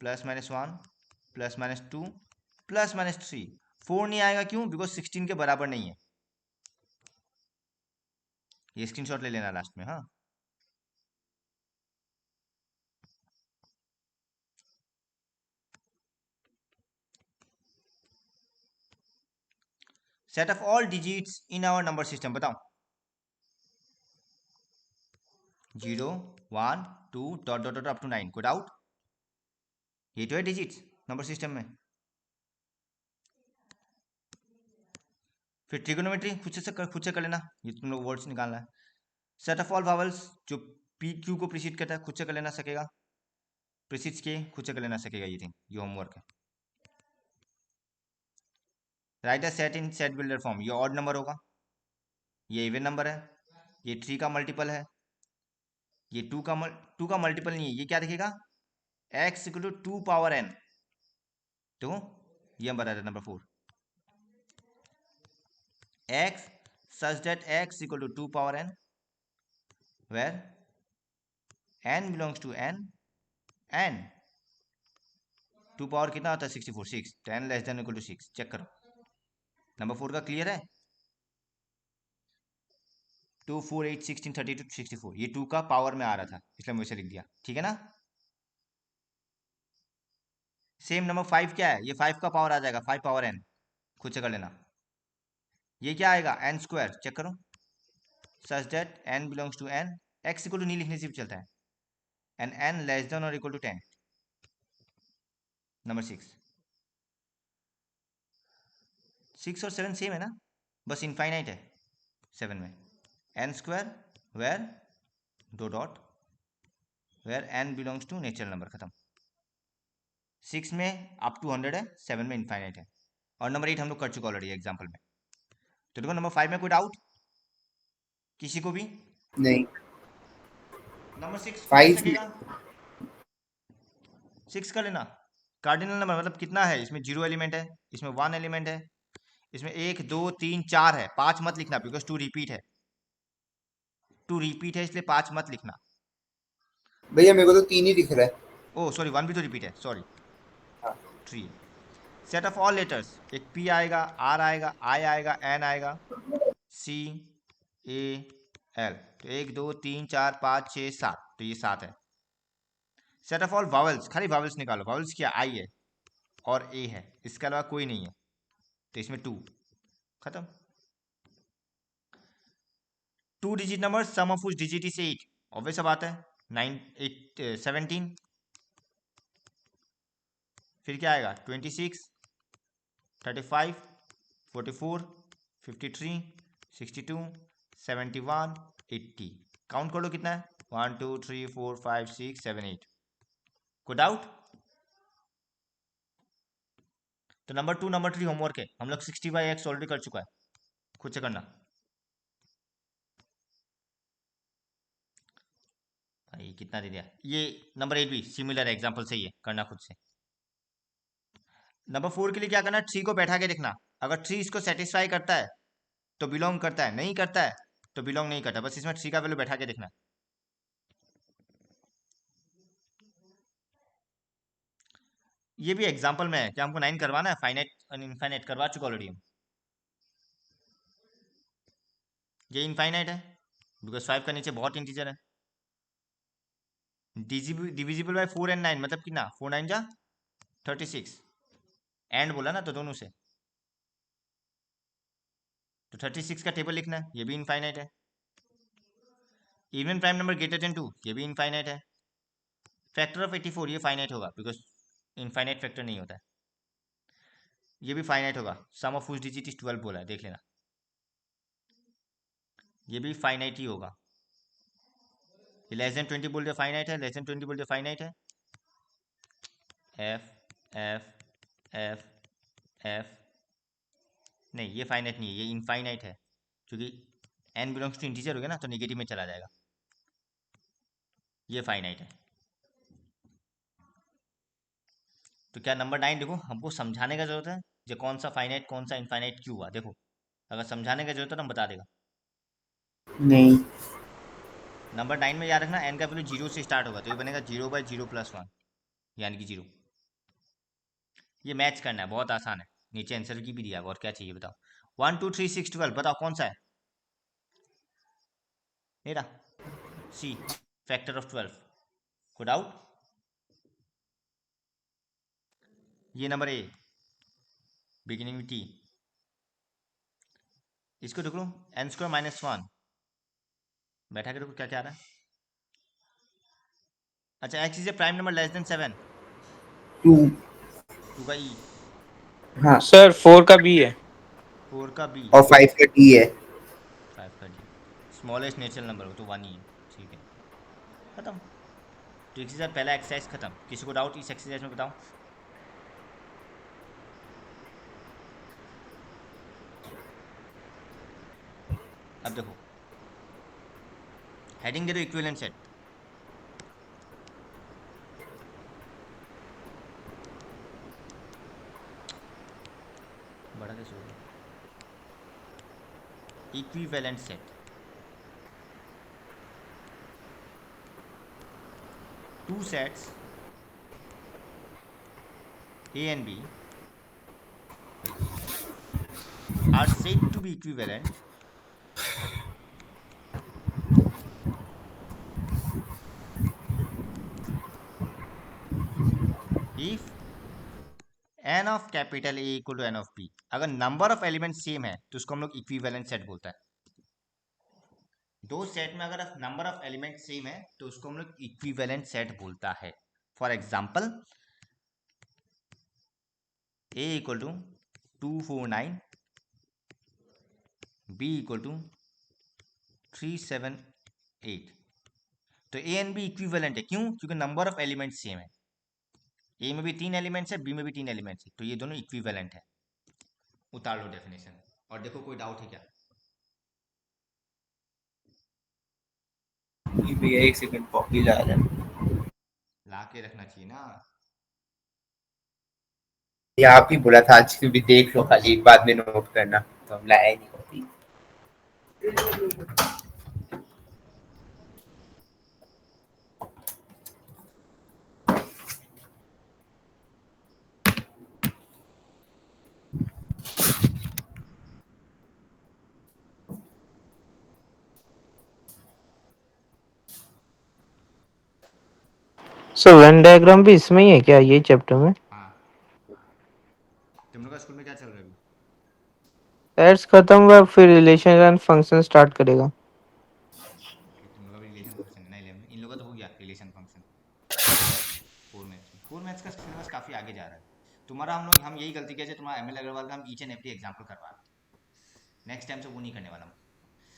plus minus 1 plus minus 2 plus minus 3। 4 नहीं आएगा, क्यों? बिकॉज 16 के बराबर नहीं है। ये स्क्रीनशॉट ले लेना लास्ट में। हाँ, set of all digits in our number system बताओ। 0 1 2 dot dot dot up to 9। कोई डाउट? ये तो है डिजिट्स नंबर सिस्टम में। फिर ट्रिगोनोमेट्री खुद से कर लेना, ये तुम लोग वर्ड्स निकालना है। सेट ऑफ ऑल वावल्स, जो पी क्यू को प्रीसीड करता है, खुद से कर लेना सकेगा। प्रीसीड्स के खुद से कर लेना सकेगा, ये थिंग, ये होमवर्क है। Right a set in set builder form, ये ऑड नंबर होगा, ये इवन नंबर है, ये 3 का मल्टीपल है, ये 2 का मल्टीपल नहीं है। ये क्या दिखेगा? x equal to 2 power n। तो ये हम बता रहे number 4, x such that x equal to 2 power n where n belongs to n and 2 power कितना होता है? 64। 6 10 less than equal to 6। Check करो, नंबर 4 का क्लियर है? 2 4 8 16 32 64, ये 2 का पावर में आ रहा था, इसलिए मैं वैसे लिख दिया। ठीक है ना? सेम नंबर 5 क्या है? ये 5 का पावर आ जाएगा, 5 पावर n, खुद से कर लेना। ये क्या आएगा? n square. चेक करो, such that n belongs to n, x equal to नहीं लिखने से भी चलता है, एंड n लेस देन और इक्वल टू 10। नंबर 6 और 7 सेम है ना, बस इनफाइनाइट है 7 में। n स्क्वायर वेयर दो dot where n belongs to natural number. खत्म। 6 में अप टू 100 है, 7 में इनफाइनाइट है, और नंबर 8 हम लोग कर चुके ऑलरेडी एग्जाम्पल में। तो देखो नंबर 5 में कोई डाउट किसी को भी? नहीं। नंबर 6 खुद से 5 में सकेगा, 6 कर लेना। कार्डिनल नंबर मतलब कितना है? इसमें 0 एलिमेंट है, इसमें 1 एलिमेंट है, इसमें 1 2 3 4 है। 5 मत लिखना, बिकॉज 2 रिपीट है, 2 रिपीट है, इसलिए 5 मत लिखना। भैया मेरे को तो 3 ही दिख रहा है। ओ सॉरी, 1 भी तो रिपीट है, सॉरी, हाँ। 3। सेट ऑफ ऑल लेटर्स, एक पी आएगा, आर आएगा, आई आएगा, एन आएगा, सी ए एल। तो 1 2 3 4 5 6 7, तो ये 7 है। सेट ऑफ ऑल वावल्स, खाली वावल्स निकालो। वावल्स क्या? आई है और ए है, इसके अलावा कोई नहीं है, तो इसमें 2। खत्म। 2 डिजिट नंबर, सम ऑफ उस डिजिट इज 8। ऑब्वियस सा बात है। 9 8 17, फिर क्या आएगा? 26 35 44 53 62 71 80। काउंट कर लो कितना है? 1 2 3 4 5 6 7 8 कोई डाउट? तो नंबर 2 नंबर 3 होमवर्क है, हम लोग 60/x ऑलरेडी कर चुका है, खुद से करना भाई। कितना दे दिया? ये नंबर 8 भी सिमिलर एग्जांपल से ही है, करना खुद से। नंबर 4 के लिए क्या करना, ट्री को बैठा के देखना, अगर ट्री इसको सेटिस्फाई करता है तो बिलोंग करता है, नहीं करता है तो बिलोंग नहीं करता, बस इसमें ट्री का वैल्यू बैठा के देखना। ये भी एग्जांपल में है, क्या हमको 9 करवाना है? फाइनाइट और इनफाइनाइट करवा चुका ऑलरेडी हम। ये इनफाइनाइट है बिकॉज 5 का नीचे बहुत इंटीजर है। डिविजिबल बाय 4 एंड 9 मतलब कितना, 4 9 जा 36, एंड बोला ना तो दोनों से, तो 36 का टेबल लिखना है, ये भी इनफाइनाइट है। Even prime number greater than 2, ये भी इनफाइनाइट है। फैक्टर ऑफ 84 ये फाइनाइट होगा बिकॉज इनफाइनाइट फैक्टर नहीं होता है। ये भी फाइनाइट होगा, सम ऑफ व्हिच डिजिट इज 12 बोला है, देख लेना। ये भी फाइनाइट ही होगा। ये लेस देन 20 बोल दिया फाइनाइट है, लेस देन 20 बोल दिया फाइनाइट है। एफ एफ एफ एफ नहीं, ये फाइनाइट नहीं है, ये इनफाइनाइट है, क्योंकि n बिलोंग्स टू इंटीजर हो गया ना तो नेगेटिव में चला जाएगा। ये फाइनाइट है। तो क्या नंबर 9 देखो, हमको समझाने का जरूरत है जो कौन सा फाइनाइट कौन सा इनफाइनाइट क्यों हुआ। देखो अगर समझाने का जरूरत है तो हम बता देगा। नहीं। नंबर 9 में याद रखना n का वैल्यू 0 से स्टार्ट होगा, तो ये बनेगा 0/0+1 यानी कि 0। ये मैच करना है, बहुत आसान है, नीचे आंसर की भी दिया और क्या चाहिए बताओ। 1 2 3 6 12 बताओ कौन सा है मेरा? सी, फैक्टर ऑफ 12। को डाउट? ये नंबर ए बिगिनिंग में टी, इसको देख लो n² -1 बैठा के देखो क्या क्या आ रहा है। अच्छा x is A prime number less then 7, 2। 2 का ई, हाँ, सर 4 का बी है। 4 का बी, और 5 का डी है। 5 का डी, स्मॉलेस्ट नेचुरल नंबर हो तो 1 ही है, ठीक है खत्म। तो एक्सरसाइज पहला एक्सरसाइज खत्म। किसी को डाउट इस एक्सरसाइज में बताओ? अब देखो हेडिंग दे दो इक्विवेलेंट सेट। बड़ा कैसे होगा? Equivalent set, two sets A and B are said to be equivalent if n of capital A equal to n of B। अगर नंबर ऑफ एलिमेंट सेम है तो उसको हम लोग इक्विवेलेंट सेट बोलता है। दो सेट में अगर नंबर ऑफ एलिमेंट सेम है तो उसको हम लोग इक्विवेलेंट सेट बोलता है। For example A equal to 249, B equal to 378, तो A एंड B इक्विवेलेंट है। क्यों? क्योंकि नंबर ऑफ एलिमेंट सेम है। ए में भी 3 एलिमेंट्स है, बी में भी 3 एलिमेंट्स है, तो ये दोनों इक्विवेलेंट है। उतार लो डेफिनेशन और देखो कोई डाउट है क्या? भैया एक सेकंड, कॉपी ला रहा है। ला के रखना चाहिए ना। ये आप ही बोला था आज भी देख लो, खाली बाद में नोट करना, तो हम लाए नहीं कॉपी। सर वेन डायग्राम भी इसमें ही है क्या, ये चैप्टर में? हाँ, तुम लोग का स्कूल में क्या चल रहा है अभी? एड्स खत्म हुआ फिर रिलेशन एंड फंक्शन स्टार्ट करेगा। तुम लोग का रिलेशन फंक्शन है ना 11 में, इन लोगों का तो हो गया रिलेशन फंक्शन 4 मैथ्स का सिलेबस काफी आगे जा रहा है तुम्हारा। हम यही गलती किया तुम्हारा ML अग्रवाल का, हम ईच एंड एवरी एग्जाम्पल करवा रहे हैं। नेक्स्ट टाइम से वो नहीं करने वाला हूँ।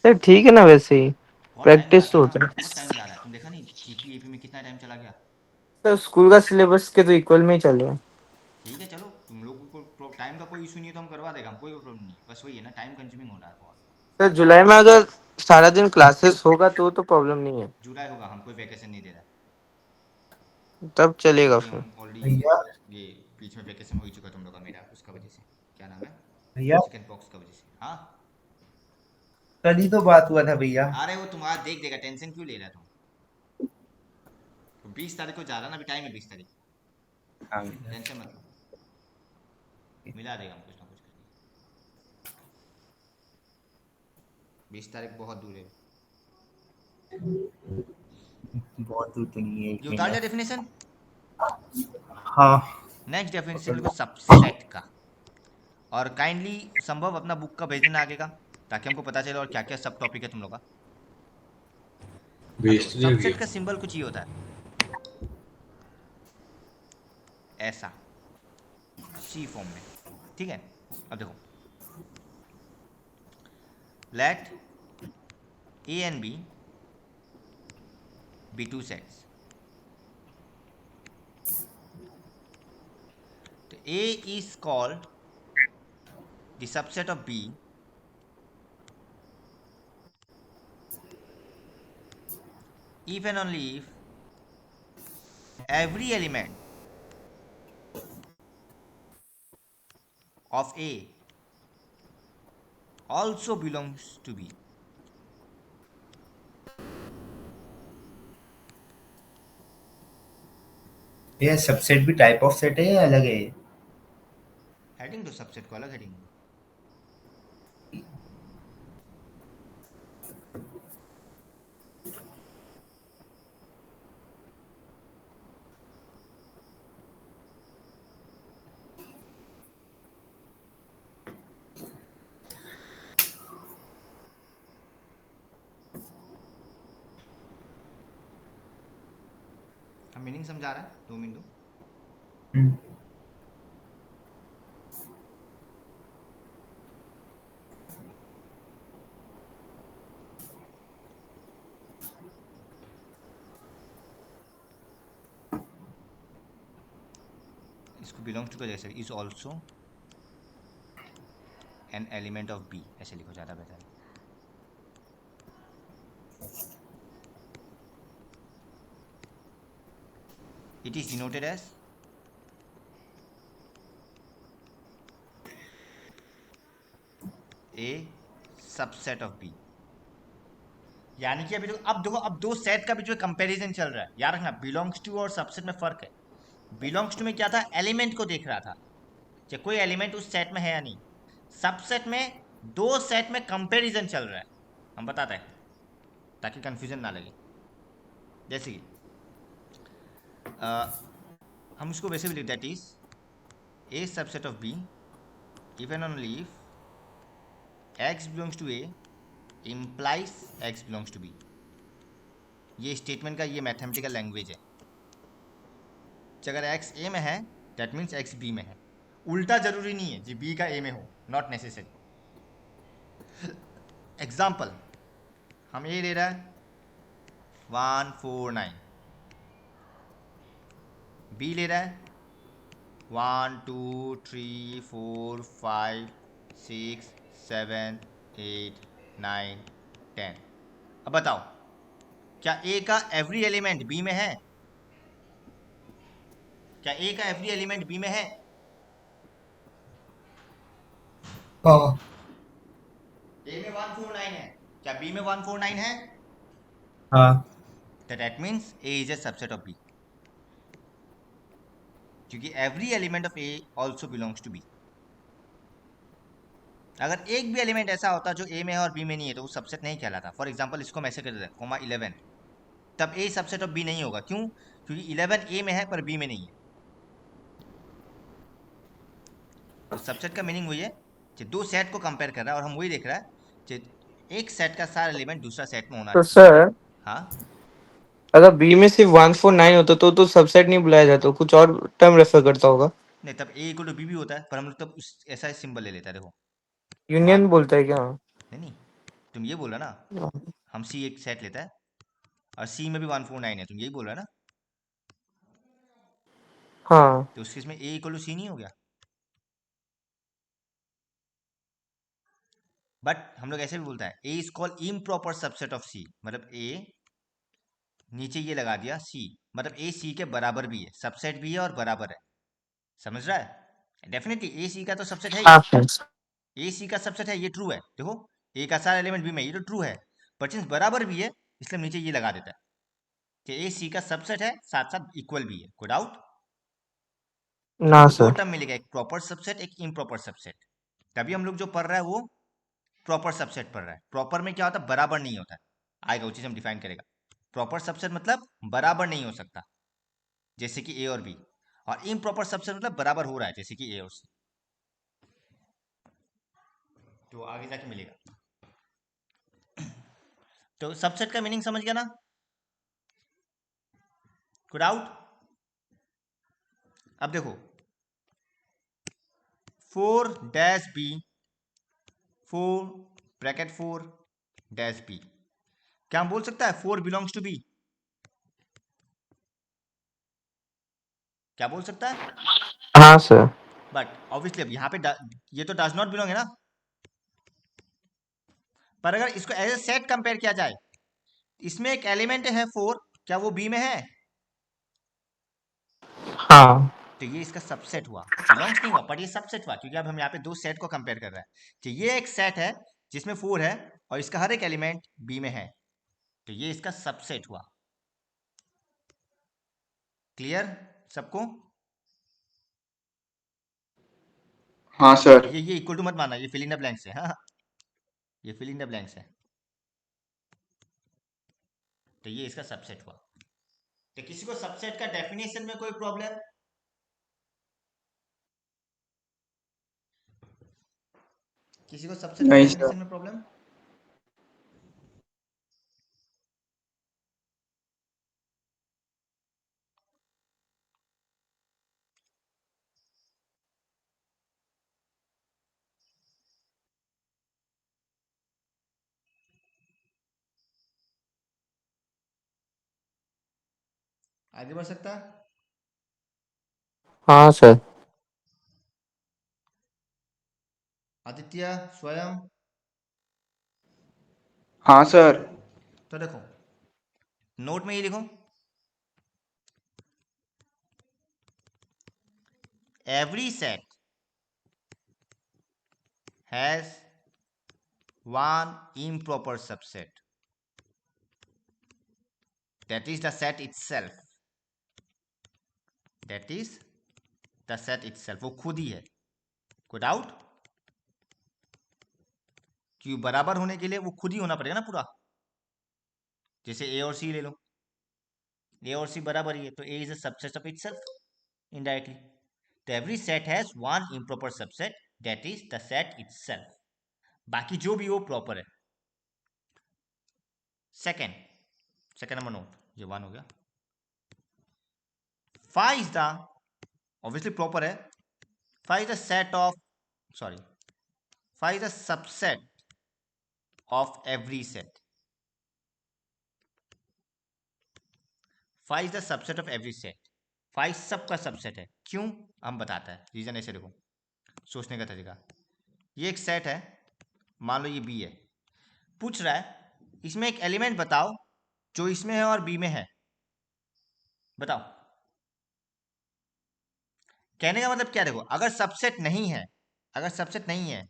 सर ठीक है ना, वैसे ही बहुत टाइम जा प्रैक्टिस तो रहा है होता ना, है। बहुत टाइम जा रहा है। तुम देखा की एपी में कितना टाइम चला गया? सर स्कूल का सिलेबस के तो इक्वल में ही चल रहा है। ठीक है, चलो तुम लोगों को टाइम का कोई इशू नहीं है तो हम करवा देगा, हम कोई प्रॉब्लम नहीं, बस वही है ना, टाइम कंज्यूमिंग हो रहा है बहुत। सर जुलाई में अगर सारा दिन क्लासेस होगा तो प्रॉब्लम नहीं है, जुलाई होगा, हम कोई वैकेशन नहीं दे रहा, तब चलेगा क्योंकि फिर। हम ऑलरेडी भैया ये बीच में वैकेशन हो ही चुका तुम लोग का, मेरा उसका वजह से, क्या नाम है, भैया चिकन पॉक्स का वजह से। हाँ, कल ही तो बात हुआ था भैया। अरे वो तुम्हारा देख देगा, टेंशन क्यों ले रहा है तुम? तो 20 तारीख को जा रहा ना, अभी टाइम है 20 तारीख, हाँ भैया। टेंशन मत लो, मिला देगा हम कुछ ना कुछ करके। 20 तारीख बहुत दूर है। बहुत दूर तो नहीं है, एक ये उतार महीना। लिया डेफिनेशन। हाँ नेक्स्ट डेफिनेशन लिखो सबसेट का, और काइंडली संभव अपना बुक का भेज देना आगे का, ताकि हमको पता चले और क्या क्या सब टॉपिक है तुम लोग का। अब भेज देखो तो दिया सबसेट भैया। का सिंबल कुछ ही होता है, ऐसा सी फॉर्म में, ठीक है। अब देखो, let A and B be two sets, तो A is called the subset of B if and only if every element of A also belongs to B. भैया सबसेट भी टाइप ऑफ सेट है या अलग है? हेडिंग तो subset को अलग हेडिंग है। हम मीनिंग समझा रहे हैं, 2 मिनट दो। हम्म, इसको बिलोंग्स टू का जैसे is also an element of B, ऐसे लिखो, ज़्यादा बेहतर है। It is denoted as a subset of B, यानी कि अभी तो अब देखो, अब दो सेट का भी जो कंपैरिजन चल रहा है, याद रखना बिलोंग्स टू और सबसेट में फर्क है। बिलोंग्स टू में क्या था, एलिमेंट को देख रहा था कि कोई एलिमेंट उस सेट में है या नहीं। सबसेट में दो सेट में कंपैरिजन चल रहा है, हम बताते हैं ताकि कंफ्यूजन ना लगे। जैसे कि हम इसको वैसे भी लिख, that is A subset of B if and only if x belongs to A implies x belongs to B. ये स्टेटमेंट का ये मैथमेटिकल लैंग्वेज है कि अगर एक्स ए में है दैट मीन्स एक्स बी में है। उल्टा जरूरी नहीं है जी बी का ए में हो, नॉट नेसेसरी। एग्जाम्पल, हम ए ले रहा है 149, बी ले रहा है 1 2 3 4 5 6 7 8 9 10। अब बताओ, क्या ए का एवरी एलिमेंट बी में है? क्या ए का एवरी एलिमेंट बी में है? हाँ ए में 149 है, क्या बी में 149 है? हाँ तो that means A is A subset of B, क्योंकि every element of A also belongs to B. अगर एक भी एलिमेंट ऐसा होता जो ए में है और बी में नहीं है तो वो सबसेट नहीं कहलाता। फॉर एग्जाम्पल इसको मैं ऐसे कर देता कोमा 11, तब ए सबसेट ऑफ बी नहीं होगा। क्यों? क्योंकि 11 ए में है पर बी में नहीं है। तो सबसेट का मीनिंग वही है कि दो सेट को कंपेयर कर रहा है और हम वही देख रहा है कि एक सेट का सारा एलिमेंट दूसरा सेट में होना तो चाहिए। सर हाँ, अगर बी में सिर्फ 149 होता तो सबसेट नहीं बुलाया जाता, कुछ और टर्म रेफर करता होगा। नहीं तब ए इक्वल टू बी भी होता है, पर हम लोग तब उस ऐसा सिंबल ले लेता है। देखो यूनियन बोलता है क्या? नहीं नहीं, तुम ये बोला ना, हम सी एक सेट लेता है और सी में भी 149 है, तुम यही बोल रहे हो ना? हाँ तो उस केस में ए इक्वल टू सी नहीं हो गया? बट हम लोग ऐसे भी बोलता है A is called improper subset of C, मतलब ए नीचे ये लगा दिया सी, मतलब ए सी के बराबर भी है, सबसेट भी है और बराबर है। समझ रहा है? डेफिनेटली ए सी का तो सबसेट है ही, हाँ सर। ए सी का सबसेट है, ये ट्रू है। देखो ए का सारा एलिमेंट बी में, ये तो ट्रू है, पर सिंस बराबर भी है इसलिए हम नीचे ये लगा देता है कि ए सी का सबसेट है साथ साथ इक्वल भी है। कोई डाउट? तो ना हमको दो सर। टर्म मिलेगा, एक प्रॉपर सबसेट एक इम्प्रॉपर सबसेट। तभी हम लोग जो पढ़ रहा है वो प्रॉपर सबसेट पढ़ रहा है। प्रॉपर में क्या होता है, बराबर नहीं होता है, आएगा वो चीज हम डिफाइन करेगा। प्रॉपर सबसेट मतलब बराबर नहीं हो सकता, जैसे कि ए और बी, और इम्प्रॉपर सबसेट मतलब बराबर हो रहा है, जैसे कि ए और सी। तो आगे जाके मिलेगा। तो सबसेट का मीनिंग समझ गया ना? कोई डाउट? अब देखो 4 dash B, 4 bracket 4 dash B, क्या हम बोल सकता है 4 बिलोंग्स टू बी? क्या बोल सकता है? हाँ सर। बट ऑब्वियसली अब यहाँ पे ये तो डज नॉट बिलोंग है ना। पर अगर इसको एज ए सेट कंपेयर किया जाए, इसमें एक एलिमेंट है 4, क्या वो बी में है? हाँ तो ये इसका सबसेट हुआ, बिलोंग्स नहीं हुआ पर ये सबसेट हुआ, क्योंकि अब हम यहाँ पे दो सेट को कंपेयर कर रहे हैं। तो ये एक सेट है जिसमें 4 है और इसका हर एक एलिमेंट बी में है, तो ये इसका सबसेट हुआ। क्लियर सबको? हाँ सर। ये इक्वल टू मत मानना, ये फिल इन द ब्लैंक्स है। हाँ, ये फिल इन द ब्लैंक्स है। तो ये इसका सबसेट हुआ। तो किसी को सबसेट का डेफिनेशन में कोई प्रॉब्लम? किसी को सबसेट का नहीं सर। डेफिनेशन में प्रॉब्लम? आगे बढ़ सकता है? हाँ सर। आदित्य, स्वयं? हाँ सर। तो देखो नोट में ये लिखो, every set has one improper subset, that is the set itself, that is the set itself, वो खुद ही है। कोई डाउट? क्यों बराबर होने के लिए वो खुद ही होना पड़ेगा ना पूरा। जैसे ए और सी ले लो, ए और सी बराबर ही है तो A is a subset of itself indirectly. तो every set has one improper subset, that is the set itself, बाकी जो भी वो प्रॉपर है। सेकेंड नंबर नोट, ये 1 हो गया। Five is the, obviously proper है, five is the set of, sorry, five is the subset of every set, five is the subset of every set. Five सबका सबसेट है, क्यों हम बताता है रीजन। ऐसे देखो सोचने का तरीका, ये एक सेट है, मान लो ये बी है, पूछ रहा है इसमें एक एलिमेंट बताओ जो इसमें है और बी में है, बताओ। कहने का मतलब क्या, देखो अगर सबसेट नहीं है, अगर सबसेट नहीं है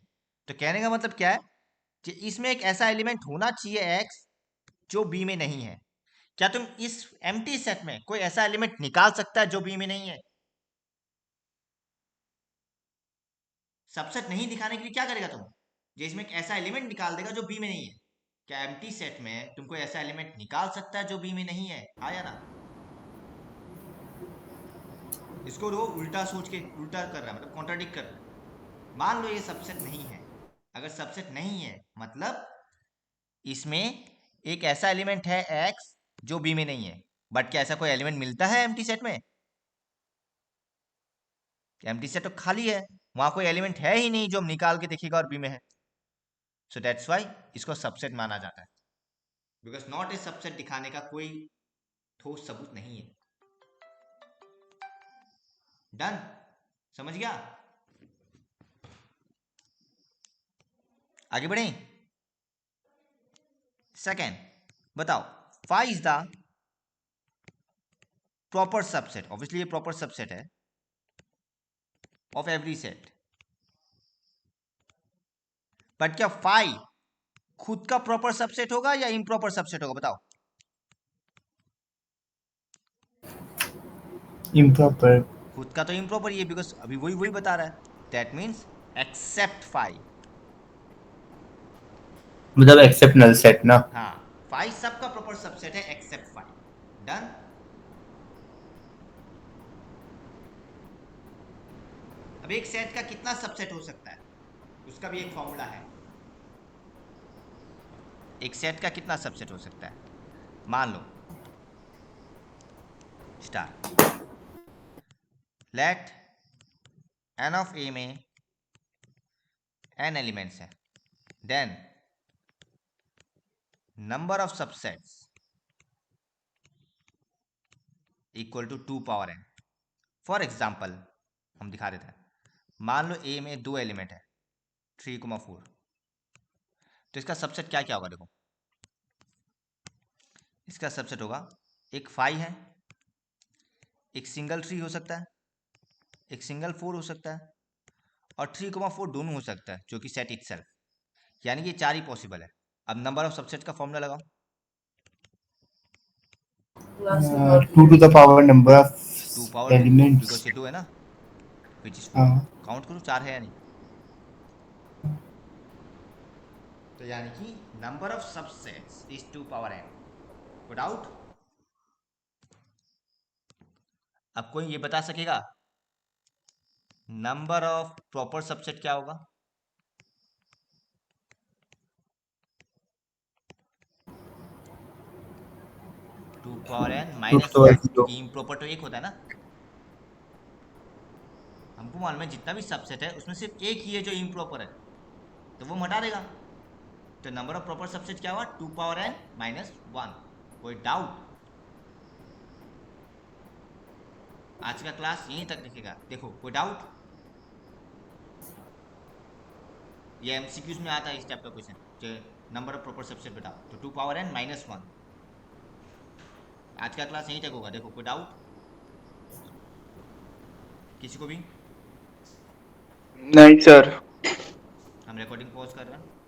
तो कहने का मतलब क्या है कि इसमें एक ऐसा एलिमेंट होना चाहिए एक्स जो बी में नहीं है। क्या तुम इस एम्प्टी सेट में कोई ऐसा एलिमेंट निकाल सकता है जो बी में नहीं है? सबसेट नहीं दिखाने के लिए क्या करेगा तुम, जो इसमें एक ऐसा एलिमेंट निकाल देगा जो बी में नहीं है। क्या एम्प्टी सेट में तुम कोई ऐसा एलिमेंट निकाल सकता है जो बी में नहीं है? हाँ या ना? इसको वो उल्टा सोच के उल्टा कर रहा है, मतलब कॉन्ट्राडिक्ट कर रहा है। मान लो ये सबसेट नहीं है, अगर सबसेट नहीं है मतलब इसमें एक ऐसा एलिमेंट है एक्स जो बी में नहीं है। बट क्या ऐसा कोई एलिमेंट मिलता है एम्प्टी सेट में? एम्प्टी सेट तो खाली है, वहां कोई एलिमेंट है ही नहीं जो हम निकाल के देखिएगा और बी में है। सो दैट्स वाई इसको सबसेट माना जाता है। बिकॉज नॉट ए सबसेट दिखाने का कोई ठोस सबूत नहीं है। डन, समझ गया? आगे बढ़े। सेकेंड बताओ, five is the proper subset, obviously ये प्रॉपर सबसेट है ऑफ एवरी सेट, बट क्या फाइव खुद का प्रॉपर सबसेट होगा या इम्प्रॉपर सबसेट होगा? बताओ। इम्प्रॉपर। खुद का तो इम्प्रॉपर ही है, बिकॉज अभी वही वही बता रहा है। That means except five. मतलब एक्सेप्ट नल सेट ना। हाँ, फाइव सबका प्रॉपर सबसेट है एक्सेप्ट फाइव। डन। अब एक सेट का कितना सबसेट हो सकता है उसका भी एक फॉर्मूला है। एक सेट का कितना सबसेट हो सकता है? मान लो star, let n of A में n एलिमेंट्स है, then number of subsets equal to 2 power n। For example हम दिखा देते हैं, मान लो ए में 2 एलिमेंट है 3,4, तो इसका सबसेट क्या क्या होगा? देखो, इसका सबसेट होगा एक 5 है, एक सिंगल 3 हो सकता है, एक सिंगल 4 हो सकता है, और 3,4 दोनों हो सकता है जो कि सेट इटसेल्फ, यानी कि 4 ही पॉसिबल है। अब नंबर ऑफ सबसेट का फॉर्मूला लगाओ। 2 to the power number of 2 power 2 elements। Because ये 2 है ना, विच इज 4। हाँ। काउंट करो 4 है या नहीं? तो यानी कि number of subsets is 2 power n। Good out. अब कोई ये बता सकेगा नंबर ऑफ प्रॉपर सबसेट क्या होगा? Two power n 2 minus to the 1, power 0। क्योंकि इम्प्रॉपर तो एक होता है ना। हमको मालूम है जितना भी सबसेट है उसमें सिर्फ एक ही है जो इम्प्रॉपर है, तो वो हम हटा देगा। तो नंबर ऑफ प्रॉपर सबसेट क्या हुआ? 2 पावर n माइनस 1। कोई डाउट? आज का क्लास यहीं तक दिखेगा। देखो, कोई डाउट? ये एमसीक्यूज में आता है इस टाइप का question, number of proper subset बताओ, तो 2 पावर n माइनस 1। आज का क्लास यहीं तक होगा। देखो, कोई डाउट किसी को भी? नहीं सर। हम रिकॉर्डिंग पॉज कर रहे हैं।